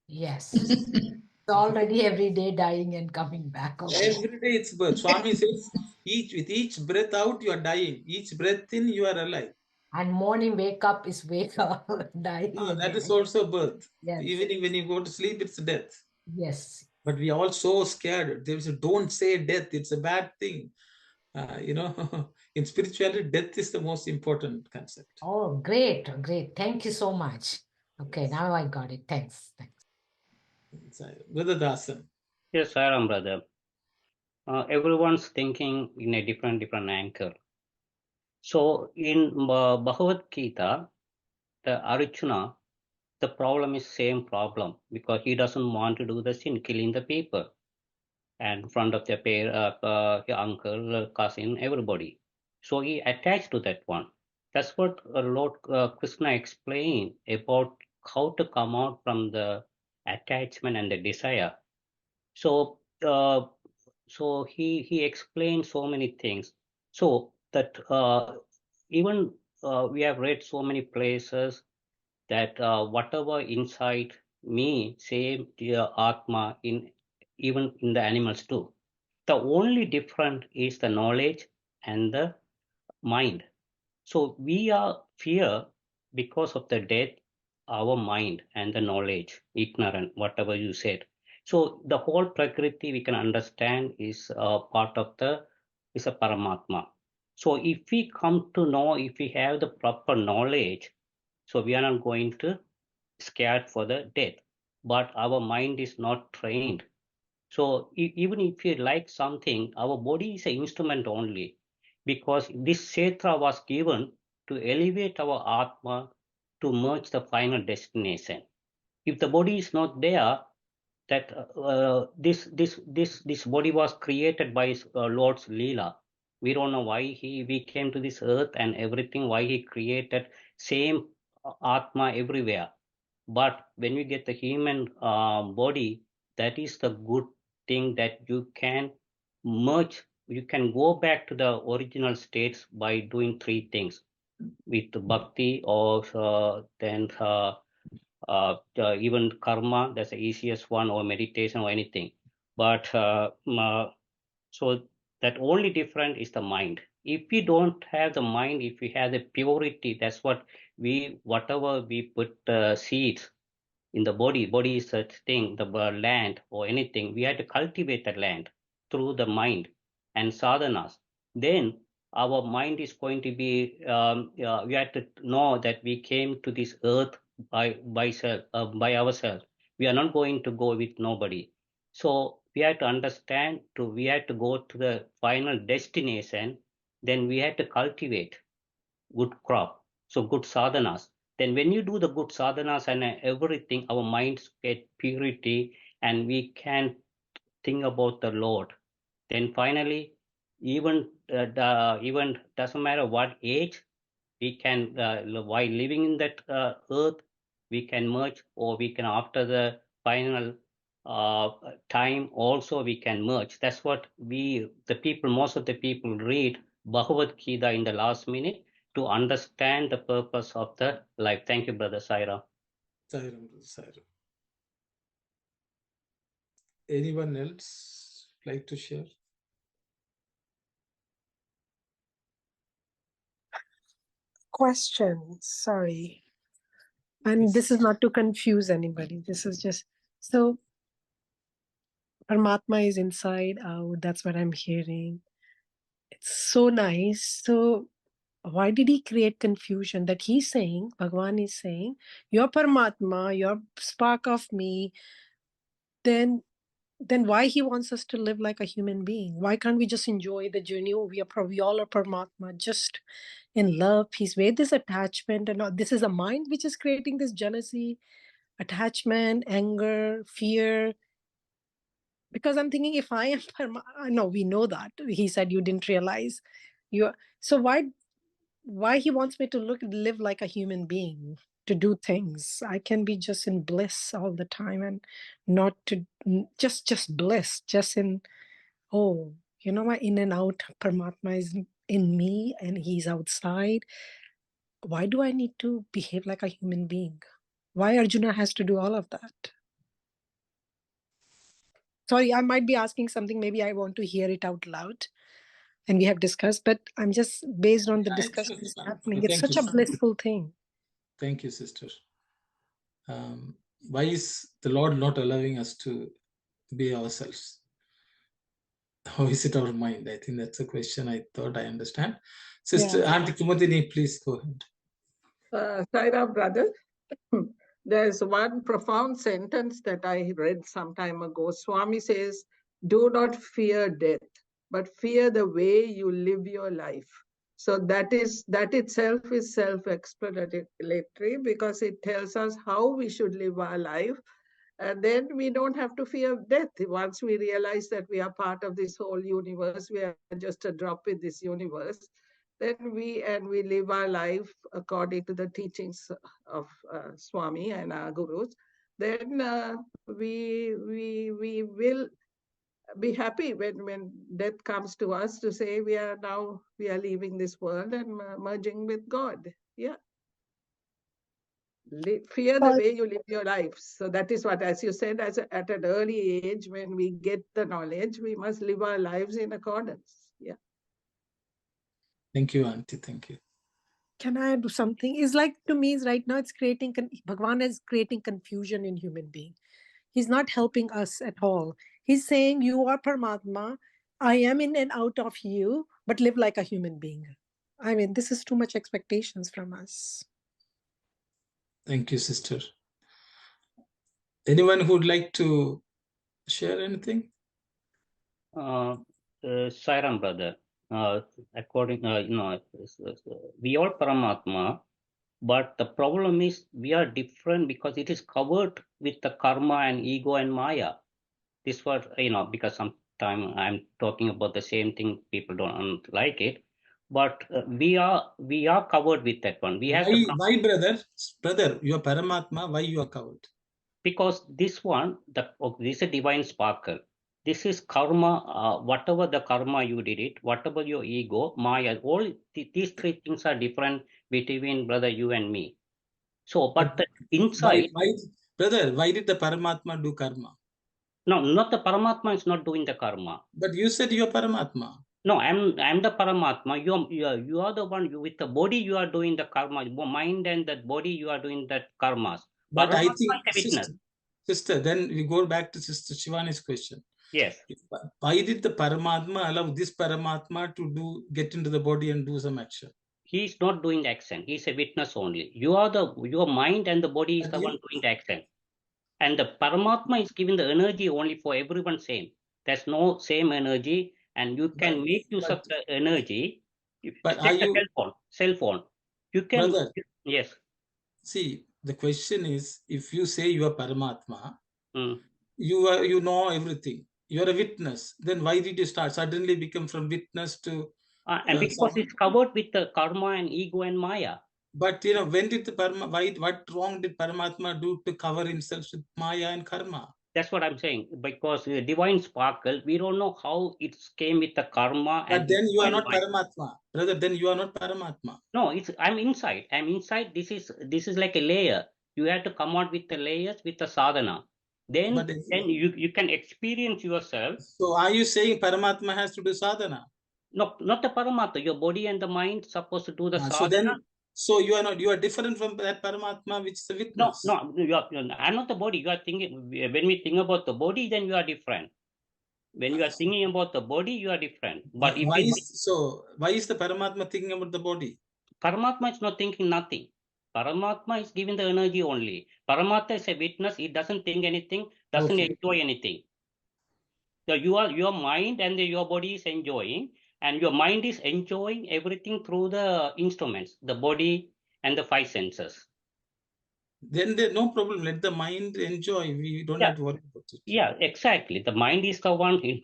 Yes. It's already every day dying and coming back. Okay. Every day it's birth. Swami says, with each breath out, you are dying. Each breath in, you are alive. And morning wake up is wake up, dying. That is also birth. Yes. Evening when you go to sleep, it's death. Yes. But we are all so scared. They say, don't say death. It's a bad thing. In spirituality, death is the most important concept. Oh, great. Thank you so much. Okay, now I got it. Thanks. Brother Dasan. Yes, Saram, brother. Everyone's thinking in a different angle. So in Bhagavad Gita, the Arjuna, the problem is same problem because he doesn't want to do the sin, killing the people, and in front of their uncle, cousin, everybody. So he attached to that one. That's what Lord Krishna explained about how to come out from the attachment and the desire. So he explained so many things. So that even we have read so many places that whatever inside me, same Atma in even in the animals too. The only difference is the knowledge and the mind. So we are fear because of the death, our mind and the knowledge, ignorant, whatever you said. So the whole Prakriti we can understand is part of is a Paramatma. So if we come to know, if we have the proper knowledge, so we are not going to scared for the death, but our mind is not trained. So even if you like something, our body is an instrument only, because this Kshetra was given to elevate our Atma to merge the final destination. If the body is not there, that this body was created by Lord's Leela. We don't know why we came to this earth and everything, why he created same Atma everywhere. But when we get the human body, that is the good thing that you can merge you can go back to the original states by doing three things with bhakti or then even karma, that's the easiest one, or meditation or anything. But so that only different is the mind. If we don't have the mind, if we have the purity, that's what whatever we put seeds in the body is a thing, the land or anything, we have to cultivate the land through the mind and sadhanas. Then our mind is going to be, we have to know that we came to this earth by ourselves. We are not going to go with nobody. So we have to understand, we have to go to the final destination, then we have to cultivate good crop, so good sadhanas. Then when you do the good sadhanas and everything, our minds get purity and we can think about the Lord. Then finally, even doesn't matter what age, we can, while living in that earth, we can merge, or we can, after the final time also, we can merge. That's what most of the people read Bhagavad Gita in the last minute to understand the purpose of the life. Thank you, Brother Saira. Sairam, Sairam. Anyone else like to share? Question, sorry. And this is not to confuse anybody. This is just, so Paramatma is inside out. That's what I'm hearing. It's so nice. So why did he create confusion? That he's saying, Bhagawan is saying, you're Paramatma, you're spark of me. Then why he wants us to live like a human being? Why can't we just enjoy the journey? Oh, we all are Paramatma, just in love, peace. Where this attachment and all, this is a mind which is creating this jealousy, attachment, anger, fear. Because I'm thinking, if I am no, we know that. He said you didn't realize. So why he wants me to live like a human being, to do things? I can be just in bliss all the time and not to just bliss, just in, oh, you know what, in and out. Paramatma is in me and he's outside. Why do I need to behave like a human being? Why Arjuna has to do all of that? Sorry, I might be asking something, maybe I want to hear it out loud and we have discussed, but I'm just based on the discussion that's happening. It's such a blissful thing. Thank you, sister. Why is the Lord not allowing us to be ourselves? How is it our mind? I think that's a question I thought I understand. Sister Auntie Kumadini, please go ahead. Saira, brother, there's one profound sentence that I read some time ago. Swami says, do not fear death, but fear the way you live your life. So that itself is self-explanatory, because it tells us how we should live our life. And then we don't have to fear death. Once we realize that we are part of this whole universe, we are just a drop in this universe, then we live our life according to the teachings of Swami and our gurus, then we will be happy when death comes to us, to say we are leaving this world and merging with God. Yeah. Fear the way you live your life. So that is what, as you said, at an early age, when we get the knowledge, we must live our lives in accordance. Yeah. Thank you, Auntie. Thank you. Can I do something? It's like, to me, right now, it's creating, Bhagavan is creating confusion in human being. He's not helping us at all. He's saying, you are Paramatma, I am in and out of you, but live like a human being. I mean, this is too much expectations from us. Thank you, sister. Anyone who would like to share anything? Sairam, brother, according, we are Paramatma, but the problem is we are different because it is covered with the karma and ego and maya. This was, because sometimes I'm talking about the same thing, people don't like it, but we are covered with that one. We have why, brother, you are Paramatma, why you are covered? Because this one, this is a divine sparkle. this is karma, whatever the karma you did it, whatever your ego, Maya, all these three things are different between brother you and me. So, but the inside, brother, why did the Paramatma do karma? no, not the Paramatma is not doing the karma. But you said you're Paramatma. No, I'm the Paramatma. You are the one. With the body, you are doing the karma. Mind and that body, you are doing that karmas. But Paramatma I think, is a witness. sister, then we go back to Sister Shivani's question. Yes. Why did the Paramatma allow this Paramatma to get into the body and do some action? He is not doing the action. He is a witness only. Your mind and the body is the one doing the action. And the Paramatma is giving the energy only for everyone same. There's no same energy, and you can make use of the energy. But Take the cell phone. You can, brother, yes. See, the question is, if you say you are Paramatma, you know everything. You are a witness. Then why did you suddenly become from witness to? And because it's covered with the karma and ego and Maya. But when did what wrong did Paramatma do to cover himself with Maya and karma? That's what I'm saying. Because the divine sparkle, we don't know how it came with the karma. But and then you are not Maya. Paramatma, brother. Then you are not Paramatma. No, I'm inside. I'm inside. This is like a layer. You have to come out with the layers with the sadhana. Then you can experience yourself. So are you saying Paramatma has to do sadhana? No, not the Paramatma. Your body and the mind supposed to do the sadhana. So you are different from that Paramatma which is the witness. No, I'm not the body. You are thinking, when we think about the body, then you are different. When you are thinking about the body, you are different. But why is the Paramatma thinking about the body? Paramatma is not thinking nothing. Paramatma is giving the energy only. Paramatma is a witness. It doesn't think anything, doesn't enjoy anything. So your mind and your body is enjoying, and your mind is enjoying everything through the instruments, the body and the five senses. Then there's no problem. Let the mind enjoy. We don't have to worry about it. Yeah, exactly. The mind is the one in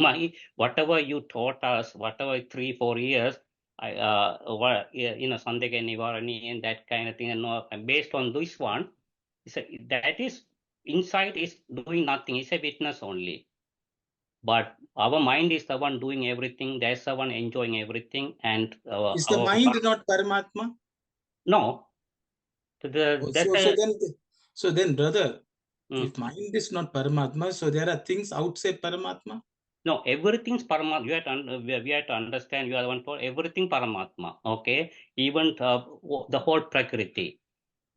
whatever you taught us, whatever 3-4 years, Sandhya Nivarani and that kind of thing, and based on this one, that is inside is doing nothing. It's a witness only. But our mind is the one doing everything. There's the one enjoying everything, and is the mind not Paramatma? No. So then, brother, if mind is not Paramatma, so there are things outside Paramatma? No, everything's Paramatma. We have to understand, you are the one for everything Paramatma. Okay, even the whole Prakriti.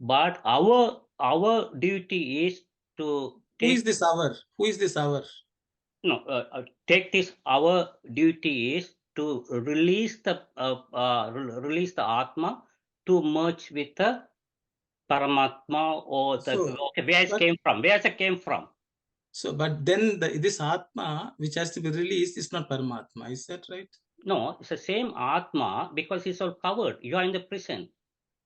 But our duty is to take. Who is this our? Who is this our? No, take this. Our duty is to release the Atma to merge with the Paramatma, or where it came from. So, but then this Atma, which has to be released, is not Paramatma. Is that right? No, it's the same Atma, because it's all covered. You are in the prison.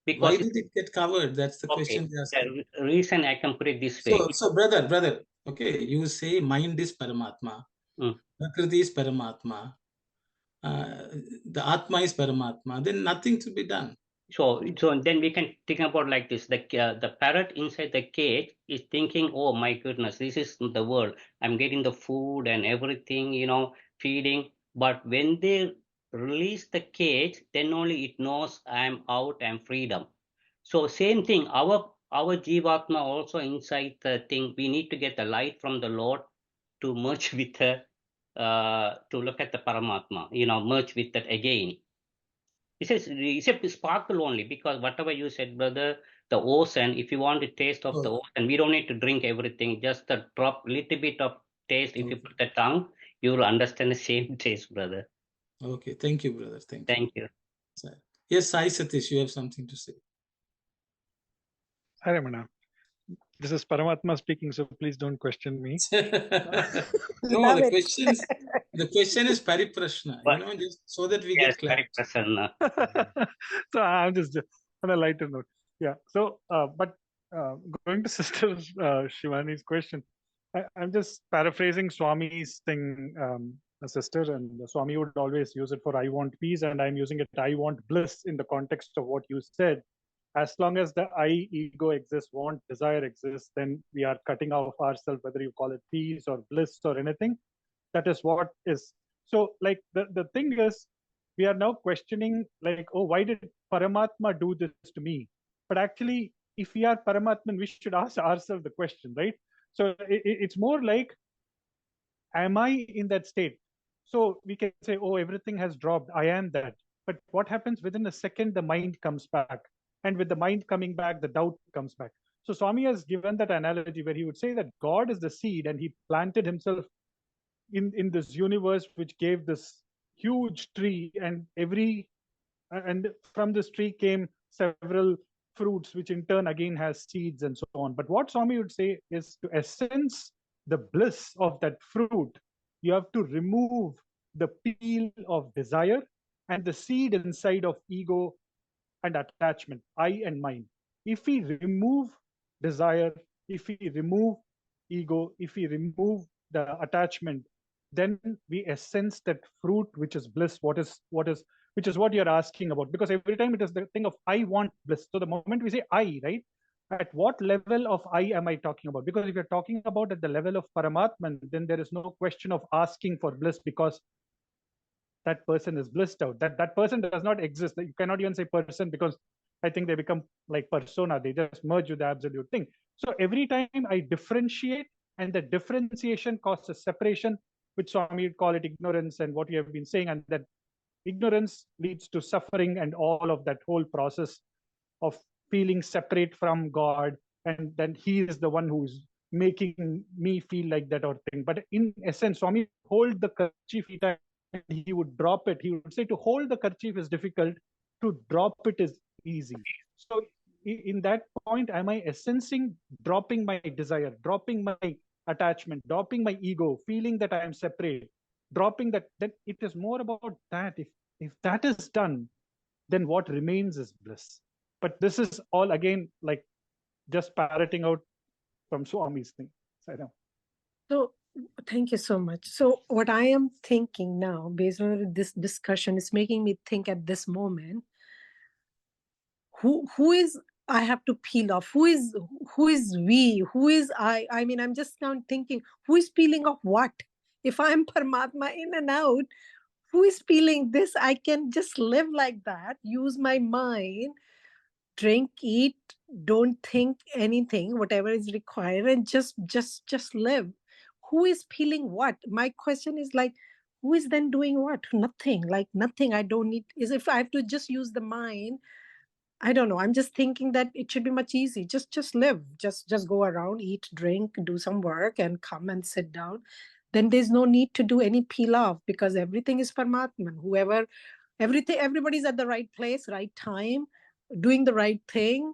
Because why did it get covered? That's the question we asked. The reason I can put it this way. So brother, okay, you say mind is Paramatma, Prakriti is Paramatma, the Atma is Paramatma, then nothing to be done. So then we can think about like this: the parrot inside the cage is thinking, "Oh my goodness, this is the world. I'm getting the food and everything, feeding." But when they release the cage, then only it knows I'm out, I'm freedom. So same thing, our Jivatma also inside the thing. We need to get the light from the Lord to merge with the to look at the Paramatma. Merge with that again. It's a sparkle only, because whatever you said, brother, the ocean, if you want a taste of the ocean, we don't need to drink everything, just a drop, little bit of taste. If you put the tongue, you will understand the same taste, brother. Okay, thank you, brother. Thank you. Yes, Sai Satish, you have something to say. Hi, Ramana. This is Paramatma speaking, so please don't question me. No, the question is Pariprashna, just so that we get clarity. So I'm just on a lighter note. Yeah. So, but going to Sister Shivani's question, I'm just paraphrasing Swami's thing, sister, and Swami would always use it for "I want peace," and I'm using it "I want bliss" in the context of what you said. As long as the I ego exists, want, desire exists, then we are cutting off ourselves, whether you call it peace or bliss or anything. That is what is. So like the thing is, we are now questioning like, oh, why did Paramatma do this to me? But actually, if we are Paramatman, we should ask ourselves the question, right? So it's more like, am I in that state? So we can say, oh, everything has dropped. I am that. But what happens within a second, the mind comes back. And with the mind coming back, the doubt comes back. So Swami has given that analogy where he would say that God is the seed and he planted himself in this universe, which gave this huge tree, and from this tree came several fruits, which in turn again has seeds and so on. But what Swami would say is, to essence the bliss of that fruit, you have to remove the peel of desire and the seed inside of ego and attachment, I and mine. If we remove desire, if we remove ego, if we remove the attachment, then we essence that fruit, which is bliss, which is what you're asking about. Because every time it is the thing of I want bliss. So the moment we say I, right? At what level of I am I talking about? Because if you're talking about at the level of Paramatman, then there is no question of asking for bliss, because that person is blissed out. That person does not exist. You cannot even say person, because I think they become like persona. They just merge with the absolute thing. So every time I differentiate, and the differentiation causes separation, which Swami would call it ignorance, and what we have been saying, and that ignorance leads to suffering and all of that whole process of feeling separate from God, and then he is the one who's making me feel like that or thing. But in essence, Swami hold the kerchief and he would drop it. He would say to hold the kerchief is difficult, to drop it is easy. So in that point, am I essencing dropping my desire, dropping my attachment, dropping my ego, feeling that I am separate, dropping that? Then it is more about that. If that is done, then what remains is bliss. But this is all again like just parroting out from Swami's thing. So thank you so much. So what I am thinking now, based on this discussion, is making me think at this moment, who is I have to peel off? Who is we? Who is I? I mean, I'm just now thinking, who is peeling off what? If I'm Paramatma in and out, who is peeling this? I can just live like that, use my mind, drink, eat, don't think anything, whatever is required, and just live. Who is peeling what? My question is like, who is then doing what? Nothing. Like nothing. I don't need, is if I have to just use the mind, I don't know. I'm just thinking that it should be much easy. Just live. Just go around, eat, drink, do some work, and come and sit down. Then there's no need to do any peel off, because everything is Paramatman. Everybody's at the right place, right time, doing the right thing.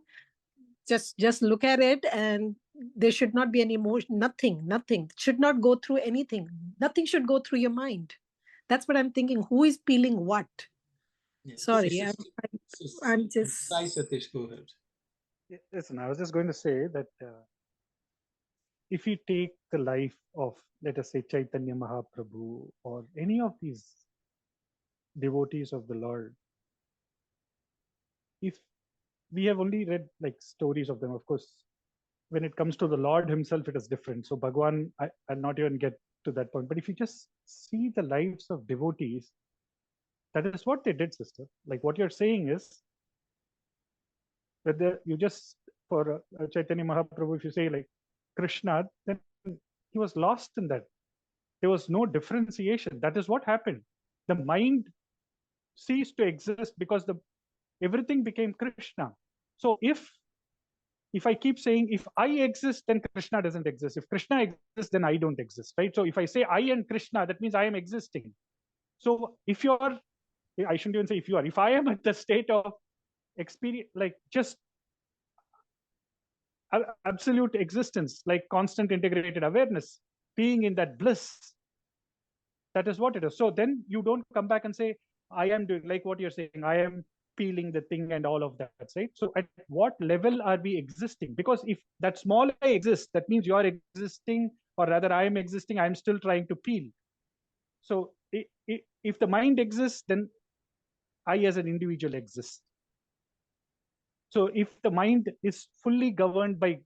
Just look at it, and there should not be any emotion. Nothing should not go through anything. Nothing should go through your mind. That's what I'm thinking. Who is peeling what? Yes. Sorry, I'm just. Sai Satish, go ahead. Listen, I was just going to say that if we take the life of, let us say, Chaitanya Mahaprabhu or any of these devotees of the Lord, if we have only read like stories of them, of course, when it comes to the Lord himself, it is different. So Bhagawan, I'll not even get to that point. But if you just see the lives of devotees, that is what they did, sister. Like what you're saying is, whether you just, for Chaitanya Mahaprabhu, if you say like Krishna, then he was lost in that. There was no differentiation. That is what happened. The mind ceased to exist because everything became Krishna. So if I keep saying, if I exist, then Krishna doesn't exist. If Krishna exists, then I don't exist, right? So if I say I and Krishna, that means I am existing. So if you're, I shouldn't even say if you are, if I am at the state of experience, like just absolute existence, like constant integrated awareness, being in that bliss, that is what it is. So then you don't come back and say, I am doing, like what you're saying, I am feeling the thing and all of that, right? So at what level are we existing? Because if that small I exists, that means you are existing, or rather I am existing, I'm still trying to peel. So if the mind exists, then I as an individual exist. So if the mind is fully governed by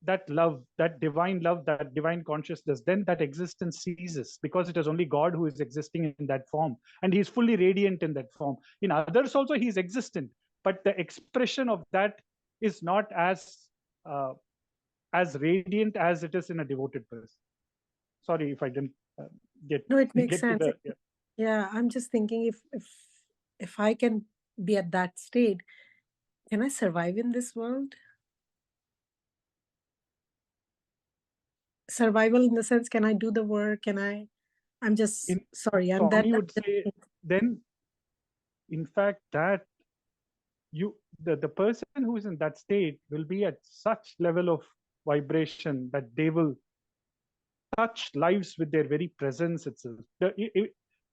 that love, that divine love, that divine consciousness, then that existence ceases, because it is only God who is existing in that form, and he is fully radiant in that form. In others also he is existent, but the expression of that is not as radiant as it is in a devoted person. Sorry if I didn't get No, it makes get to sense. the Yeah, I'm just thinking if I can be at that state, can I survive in this world? Survival in the sense, can I do the work? I'm just sorry. I'm that. Swami would say, then in fact that the person who is in that state will be at such level of vibration that they will touch lives with their very presence itself.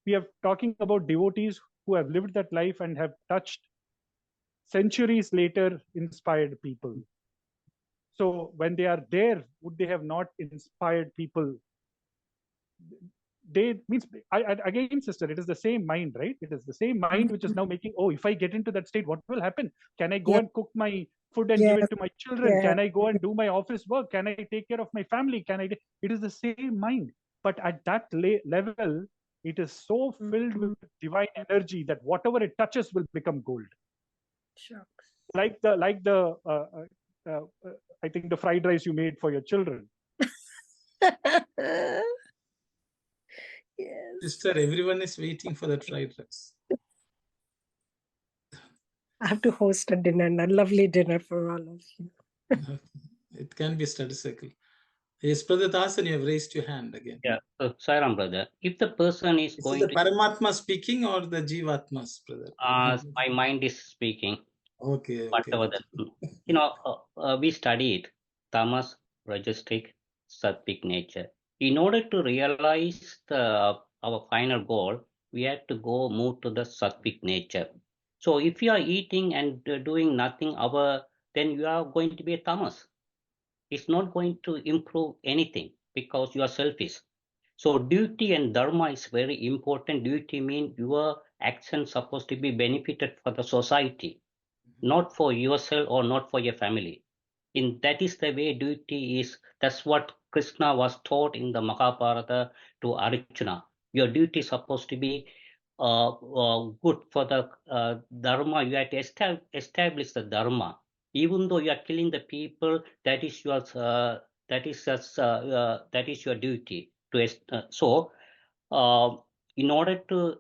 We are talking about devotees who have lived that life and have touched centuries later inspired people. So when they are there, would they have not inspired people? They means again, sister, it is the same mind, right? It is the same mind which is now making, oh, if I get into that state, what will happen? Can I go and cook my food and give it to my children? Can I go and do my office work? Can I take care of my family? It is the same mind, but at that level, it is so filled with divine energy that whatever it touches will become gold. Sure. Like the I think the fried rice you made for your children. Yes. Sister, everyone is waiting for that fried rice. I have to host a dinner, a lovely dinner for all of you. It can be a study circle. Yes, Brother Dasan, you have raised your hand again. Yeah, Sairam, brother. If the person is Is going it the Paramatma speaking or the Jivatmas, brother? my mind is speaking. Okay. Whatever that, we studied tamas, rajasic, sattvic nature. In order to realize our final goal, we have to move to the sattvic nature. So if you are eating and doing nothing, then you are going to be a tamas. It's not going to improve anything because you are selfish. So duty and dharma is very important. Duty means your action supposed to be benefited for the society, not for yourself or not for your family. That is the way duty is. That's what Krishna was taught in the Mahabharata to Arjuna. Your duty is supposed to be good for the dharma. You have to establish the dharma. Even though you are killing the people, that is your duty. In order to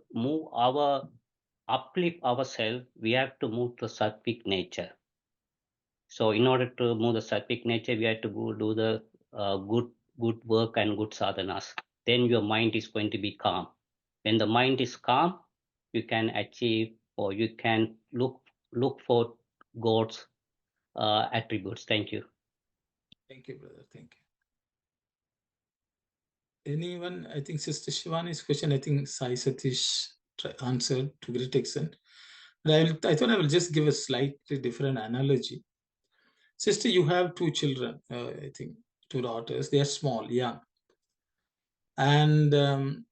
uplift ourselves, we have to move to sattvic nature. So in order to move the sattvic nature, we have to go do the good work and good sadhanas. Then your mind is going to be calm. When the mind is calm, you can achieve, or you can look for God's attributes. Thank you. Thank you, brother. Thank you. Anyone? I think Sister Shivani's question, I think Sai Satish answered to great extent. But I thought I will just give a slightly different analogy. Sister, you have two children, I think two daughters. They are small, young. And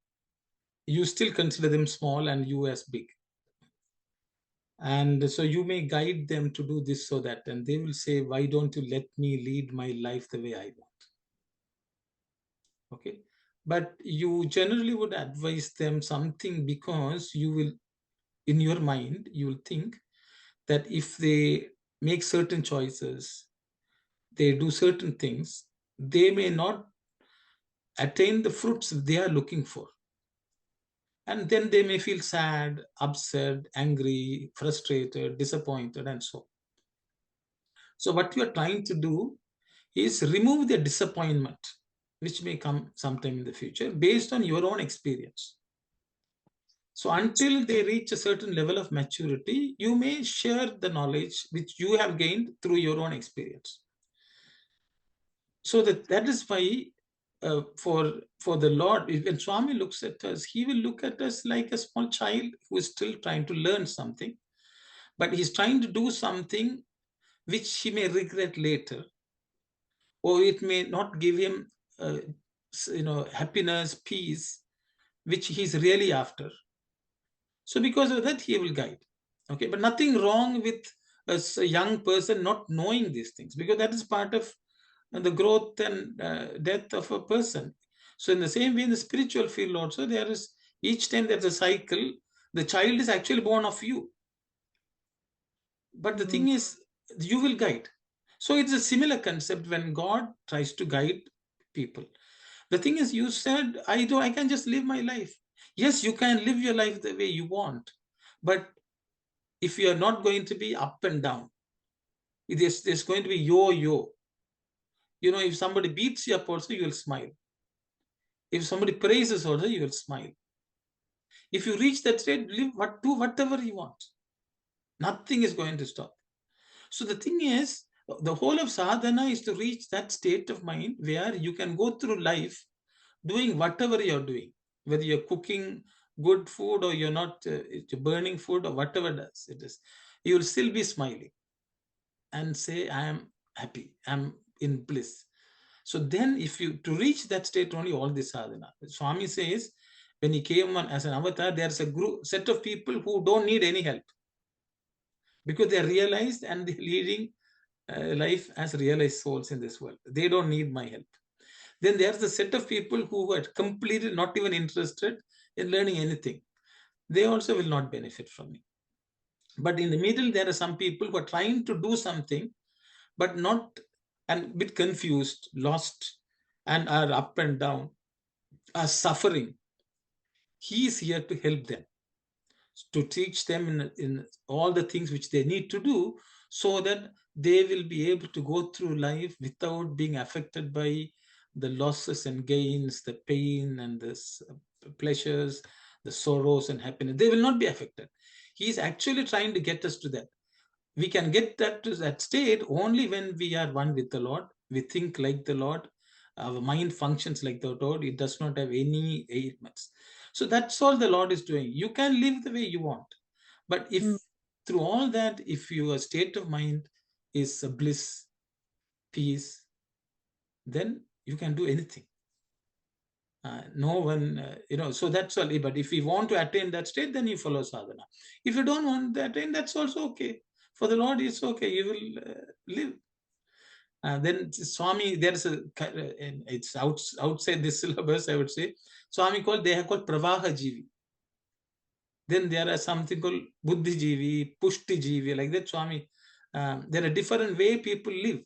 you still consider them small and you as big. And so you may guide them to do this so that, and they will say, why don't you let me lead my life the way I want? Okay. But you generally would advise them something, because you will, in your mind, you will think that if they make certain choices, they do certain things, they may not attain the fruits they are looking for. And then they may feel sad, upset, angry, frustrated, disappointed, and so on. So what you are trying to do is remove the disappointment, which may come sometime in the future based on your own experience. So until they reach a certain level of maturity, you may share the knowledge which you have gained through your own experience. So that is why for the Lord, when Swami looks at us, he will look at us like a small child who is still trying to learn something, but he's trying to do something which he may regret later, or it may not give him happiness, peace, which he's really after. So because of that, he will guide. Okay, but nothing wrong with a young person not knowing these things, because that is part of the growth and death of a person. So in the same way, in the spiritual field also, there is, each time there's a cycle, the child is actually born of you. But the thing is, you will guide. So it's a similar concept when God tries to guide people. The thing is, you said, I can just live my life. Yes, you can live your life the way you want. But if you are not going to be up and down, there's going to be yo-yo. You know, if somebody beats you up also, you will smile. If somebody praises also, you will smile. If you reach that state, do whatever you want. Nothing is going to stop. So the thing is, the whole of sadhana is to reach that state of mind where you can go through life doing whatever you're doing, whether you're cooking good food or you're not burning food or whatever it is, you will still be smiling and say, I am happy, I'm in bliss. So then if you, to reach that state only, all this sadhana. Swami says, when he came on as an avatar, there's a group, set of people who don't need any help because they're realized and they're leading life as realized souls in this world. They don't need my help. Then there's a set of people who are completely not even interested in learning anything. They also will not benefit from me. But in the middle, there are some people who are trying to do something, but not, and a bit confused, lost, and are up and down, are suffering. He is here to help them, to teach them in all the things which they need to do, so that they will be able to go through life without being affected by the losses and gains, the pain and the pleasures, the sorrows and happiness. They will not be affected. He is actually trying to get us to that. We can get that to that state only when we are one with the Lord. We think like the Lord. Our mind functions like the Lord. It does not have any ailments. So that's all the Lord is doing. You can live the way you want. But if through all that, if your state of mind is bliss, peace, then you can do anything. No one, so that's all. But if you want to attain that state, then you follow sadhana. If you don't want to attain, that's also okay. For the Lord, it's okay. You will live. Then Swami, there's it's outside this syllabus, I would say. Swami they have called Pravaha Jivi. Then there are something called Buddhi Jivi, Pushti Jivi, like that, Swami. There are different way people live.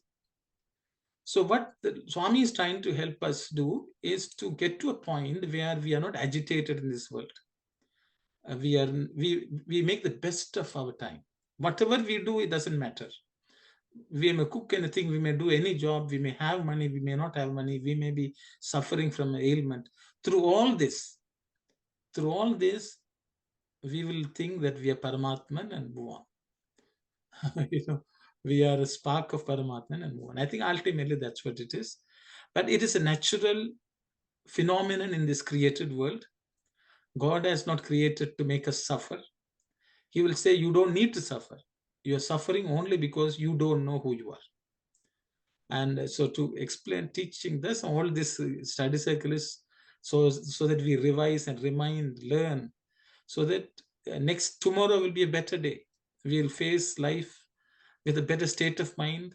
So what the Swami is trying to help us do is to get to a point where we are not agitated in this world. We make the best of our time. Whatever we do, it doesn't matter. We may cook anything, we may do any job, we may have money, we may not have money, we may be suffering from an ailment. Through all this, we will think that we are Paramatman and move on. We are a spark of Paramatman and move on. I think ultimately that's what it is. But it is a natural phenomenon in this created world. God has not created to make us suffer. He will say, you don't need to suffer. You are suffering only because you don't know who you are. And so to explain, teaching this, all this study cycle is so that we revise and remind, learn, so that tomorrow will be a better day. We'll face life with a better state of mind,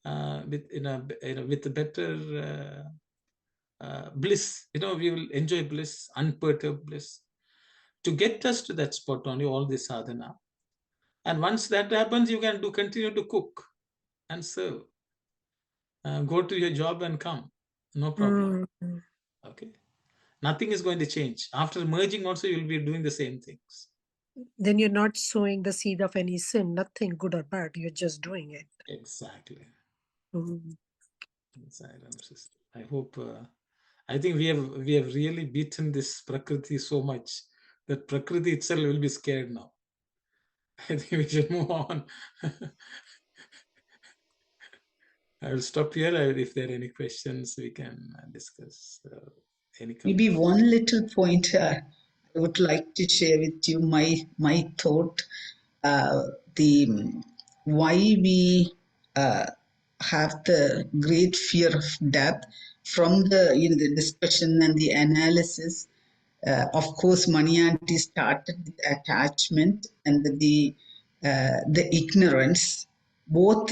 with a better bliss. We will enjoy bliss, unperturbed bliss. To get us to that spot only, all this sadhana. And once that happens, you can continue to cook and serve. Go to your job and come. No problem. Okay. Nothing is going to change. After merging also, you'll be doing the same things. Then you're not sowing the seed of any sin, nothing good or bad. You're just doing it. Exactly. I hope, I think we have really beaten this Prakriti so much that Prakriti itself will be scared now. I think we should move on. I will stop here. If there are any questions, we can discuss. Maybe one little point I would like to share with you my thought. Why we have the great fear of death from the discussion and the analysis. Of course, Manianti started with attachment and the ignorance. both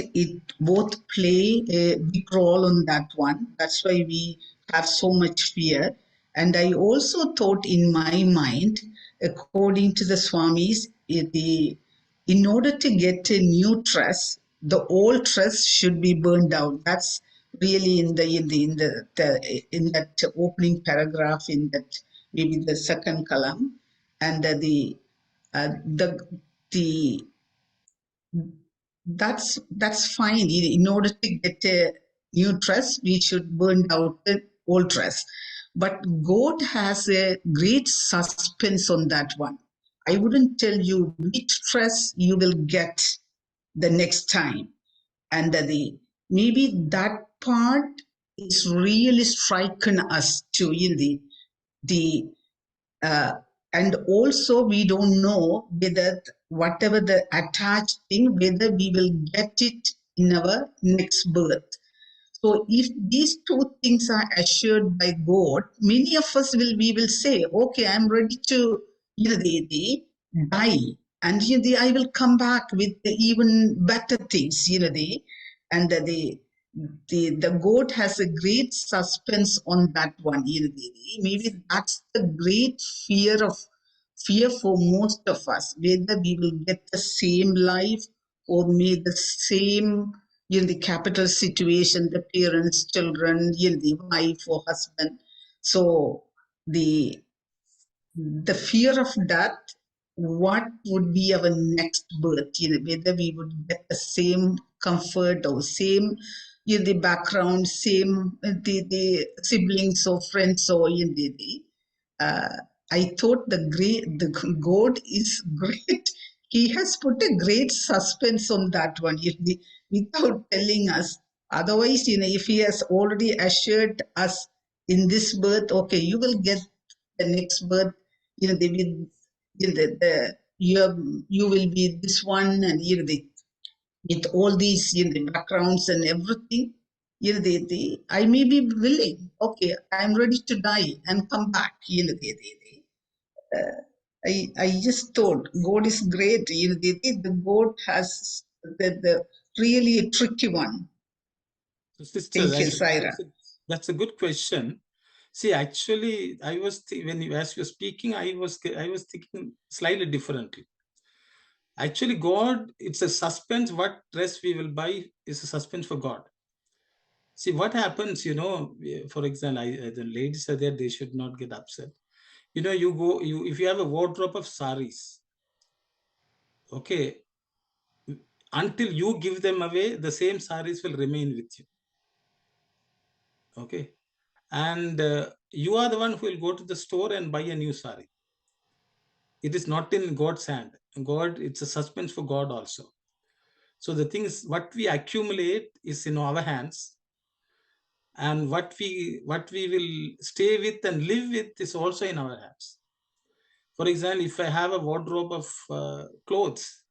play a big role on that one. That's why we have so much fear. And I also thought in my mind, according to the Swamis, in order to get a new trust, the old trust should be burned out. That's really in that opening paragraph, in that maybe the second column, and the that's fine. In order to get a new trust, we should burn out the old trust. But God has a great suspense on that one. I wouldn't tell you which trust you will get the next time, and maybe that part is really striking us too. In the uh, and also we don't know whether whatever the attached thing, whether we will get it in our next birth. So if these two things are assured by God, many of us we will say, okay, I'm ready to die, and I will come back with the even better things, and the God has a great suspense on that one. Maybe that's the great fear for most of us, whether we will get the same life or may the same, the capital situation, the parents, children, the wife or husband. So the fear of death, what would be our next birth, whether we would get the same comfort or same, the background, same, the siblings or friends, or uh, I thought the God is great. He has put a great suspense on that one, without telling us. Otherwise, if he has already assured us in this birth, okay, you will get the next birth, they will, you will be this one, and with all these, the backgrounds and everything, I may be willing. Okay, I'm ready to die and come back. I just thought God is great. The God has the really tricky one. So sister, Thank you, Saira. that's a good question. See, actually, I was as you were speaking, I was thinking slightly differently. Actually, God, it's a suspense. What dress we will buy is a suspense for God. See what happens, for example, the ladies are there, they should not get upset. If you have a wardrobe of saris, okay, until you give them away, the same saris will remain with you. Okay. And you are the one who will go to the store and buy a new sari. It is not in God's hand. God, it's a suspense for God also. So the thing is, what we accumulate is in our hands, and what we will stay with and live with is also in our hands. For example, if I have a wardrobe of clothes,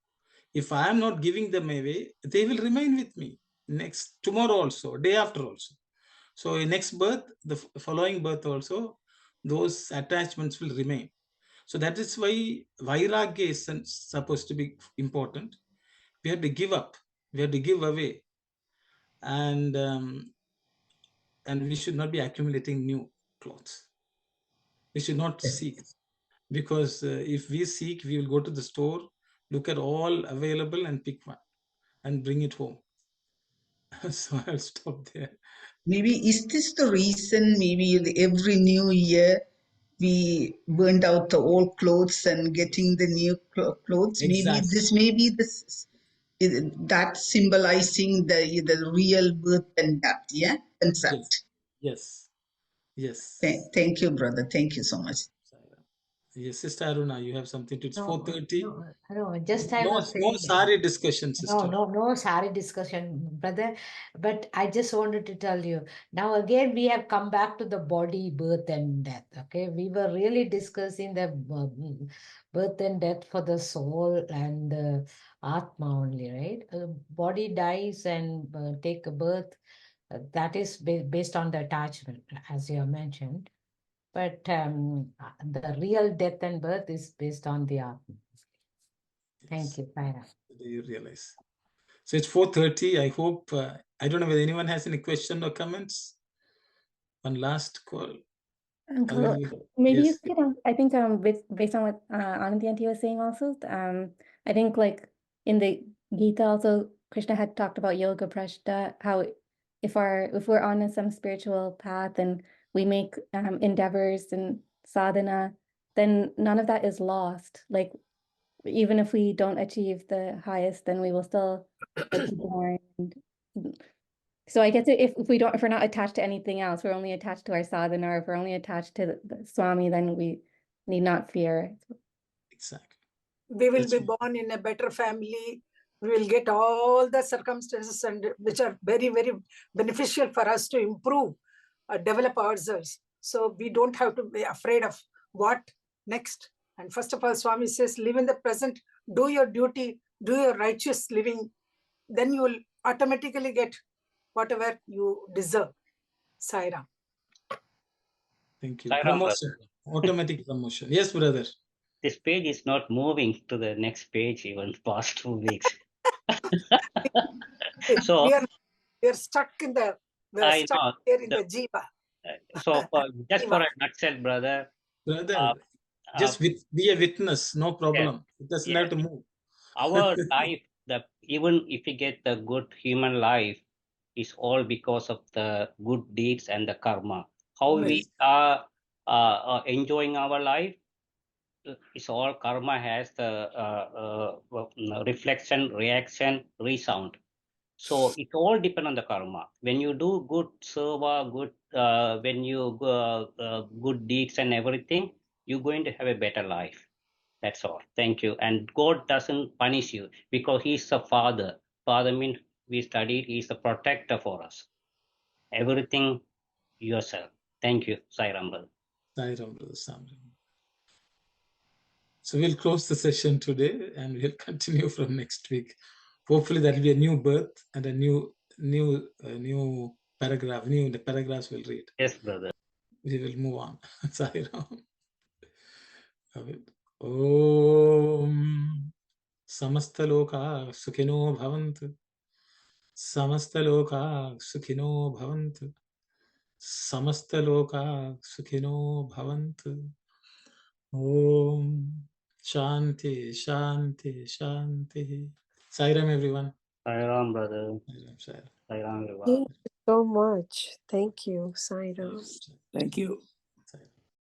if I am not giving them away, they will remain with me tomorrow also, day after also. So in next birth, the following birth also, those attachments will remain. So that is why vairagya is supposed to be important. We have to give up. We have to give away. And we should not be accumulating new clothes. We should not seek. Because if we seek, we will go to the store, look at all available and pick one and bring it home. So I'll stop there. Maybe is this the reason, maybe every new year we burned out the old clothes and getting the new clothes? Exactly. Maybe that symbolizing the real birth and death, yeah? Concept. Yes. Thank you, brother. Thank you so much. Yes, Sister Aruna, you have something to. It's No, 4:30. no, just I was No saying. sorry discussion, sister. No sorry discussion, brother. But I just wanted to tell you, now again we have come back to the body, birth and death. Okay, we were really discussing the birth and death for the soul and the Atma only, right? Body dies and take a birth. That is based on the attachment, as you have mentioned. But the real death and birth is based on the Atma. Thank you, Saira. You realize. So it's 4:30. I hope, I don't know whether anyone has any question or comments. One last call. Uncle, maybe Yes. you could, I think based on what Anandi Aunty was saying also, I think like in the Gita also, Krishna had talked about yoga prashta, how if we're on some spiritual path and we make endeavors and sadhana, then none of that is lost. Like even if we don't achieve the highest, then we will still keep going. So I guess if we're not attached to anything else, we're only attached to our sadhana, or if we're only attached to the Swami, then we need not fear. Exactly. We will That's be right. born in a better family. We will get all the circumstances and which are very, very beneficial for us to improve, develop ourselves. So we don't have to be afraid of what next. And first of all, Swami says, live in the present, do your duty, do your righteous living. Then you will automatically get whatever you deserve. Sai Ram. Thank you. Sai Ram, Promotion, automatic promotion. Yes, brother. This page is not moving to the next page even past 2 weeks. So we are stuck in the I know here in the jiva. So just for a nutshell, brother. Brother, just be a witness, no problem. It doesn't have to move. Our life, even if we get the good human life, is all because of the good deeds and the karma. How we are enjoying our life, it's all karma has the reflection, reaction, resound. So it all depends on the karma. When you do good seva, when you good deeds and everything, you're going to have a better life. That's all. Thank you. And God doesn't punish you because He's the Father. Father means we studied, He's the protector for us. Everything yourself. Thank you, Sai Ram brother. Sai Ram, brother. So we'll close the session today and we'll continue from next week. Hopefully that'll be a new birth and a new paragraph. The paragraphs we'll read. Yes, brother. We will move on. Sai Ram. Om Samastaloka Sukhino Bhavantu. Samastaloka Sukhino Bhavantu. Samastaloka Sukhino Bhavantu. Om Shanti, Shanti, Shanti. Sai Ram, everyone. Sai Ram, brother. Sai Ram. Sai Ram, everyone. Thank you so much. Thank you, Sai Ram. Thank you.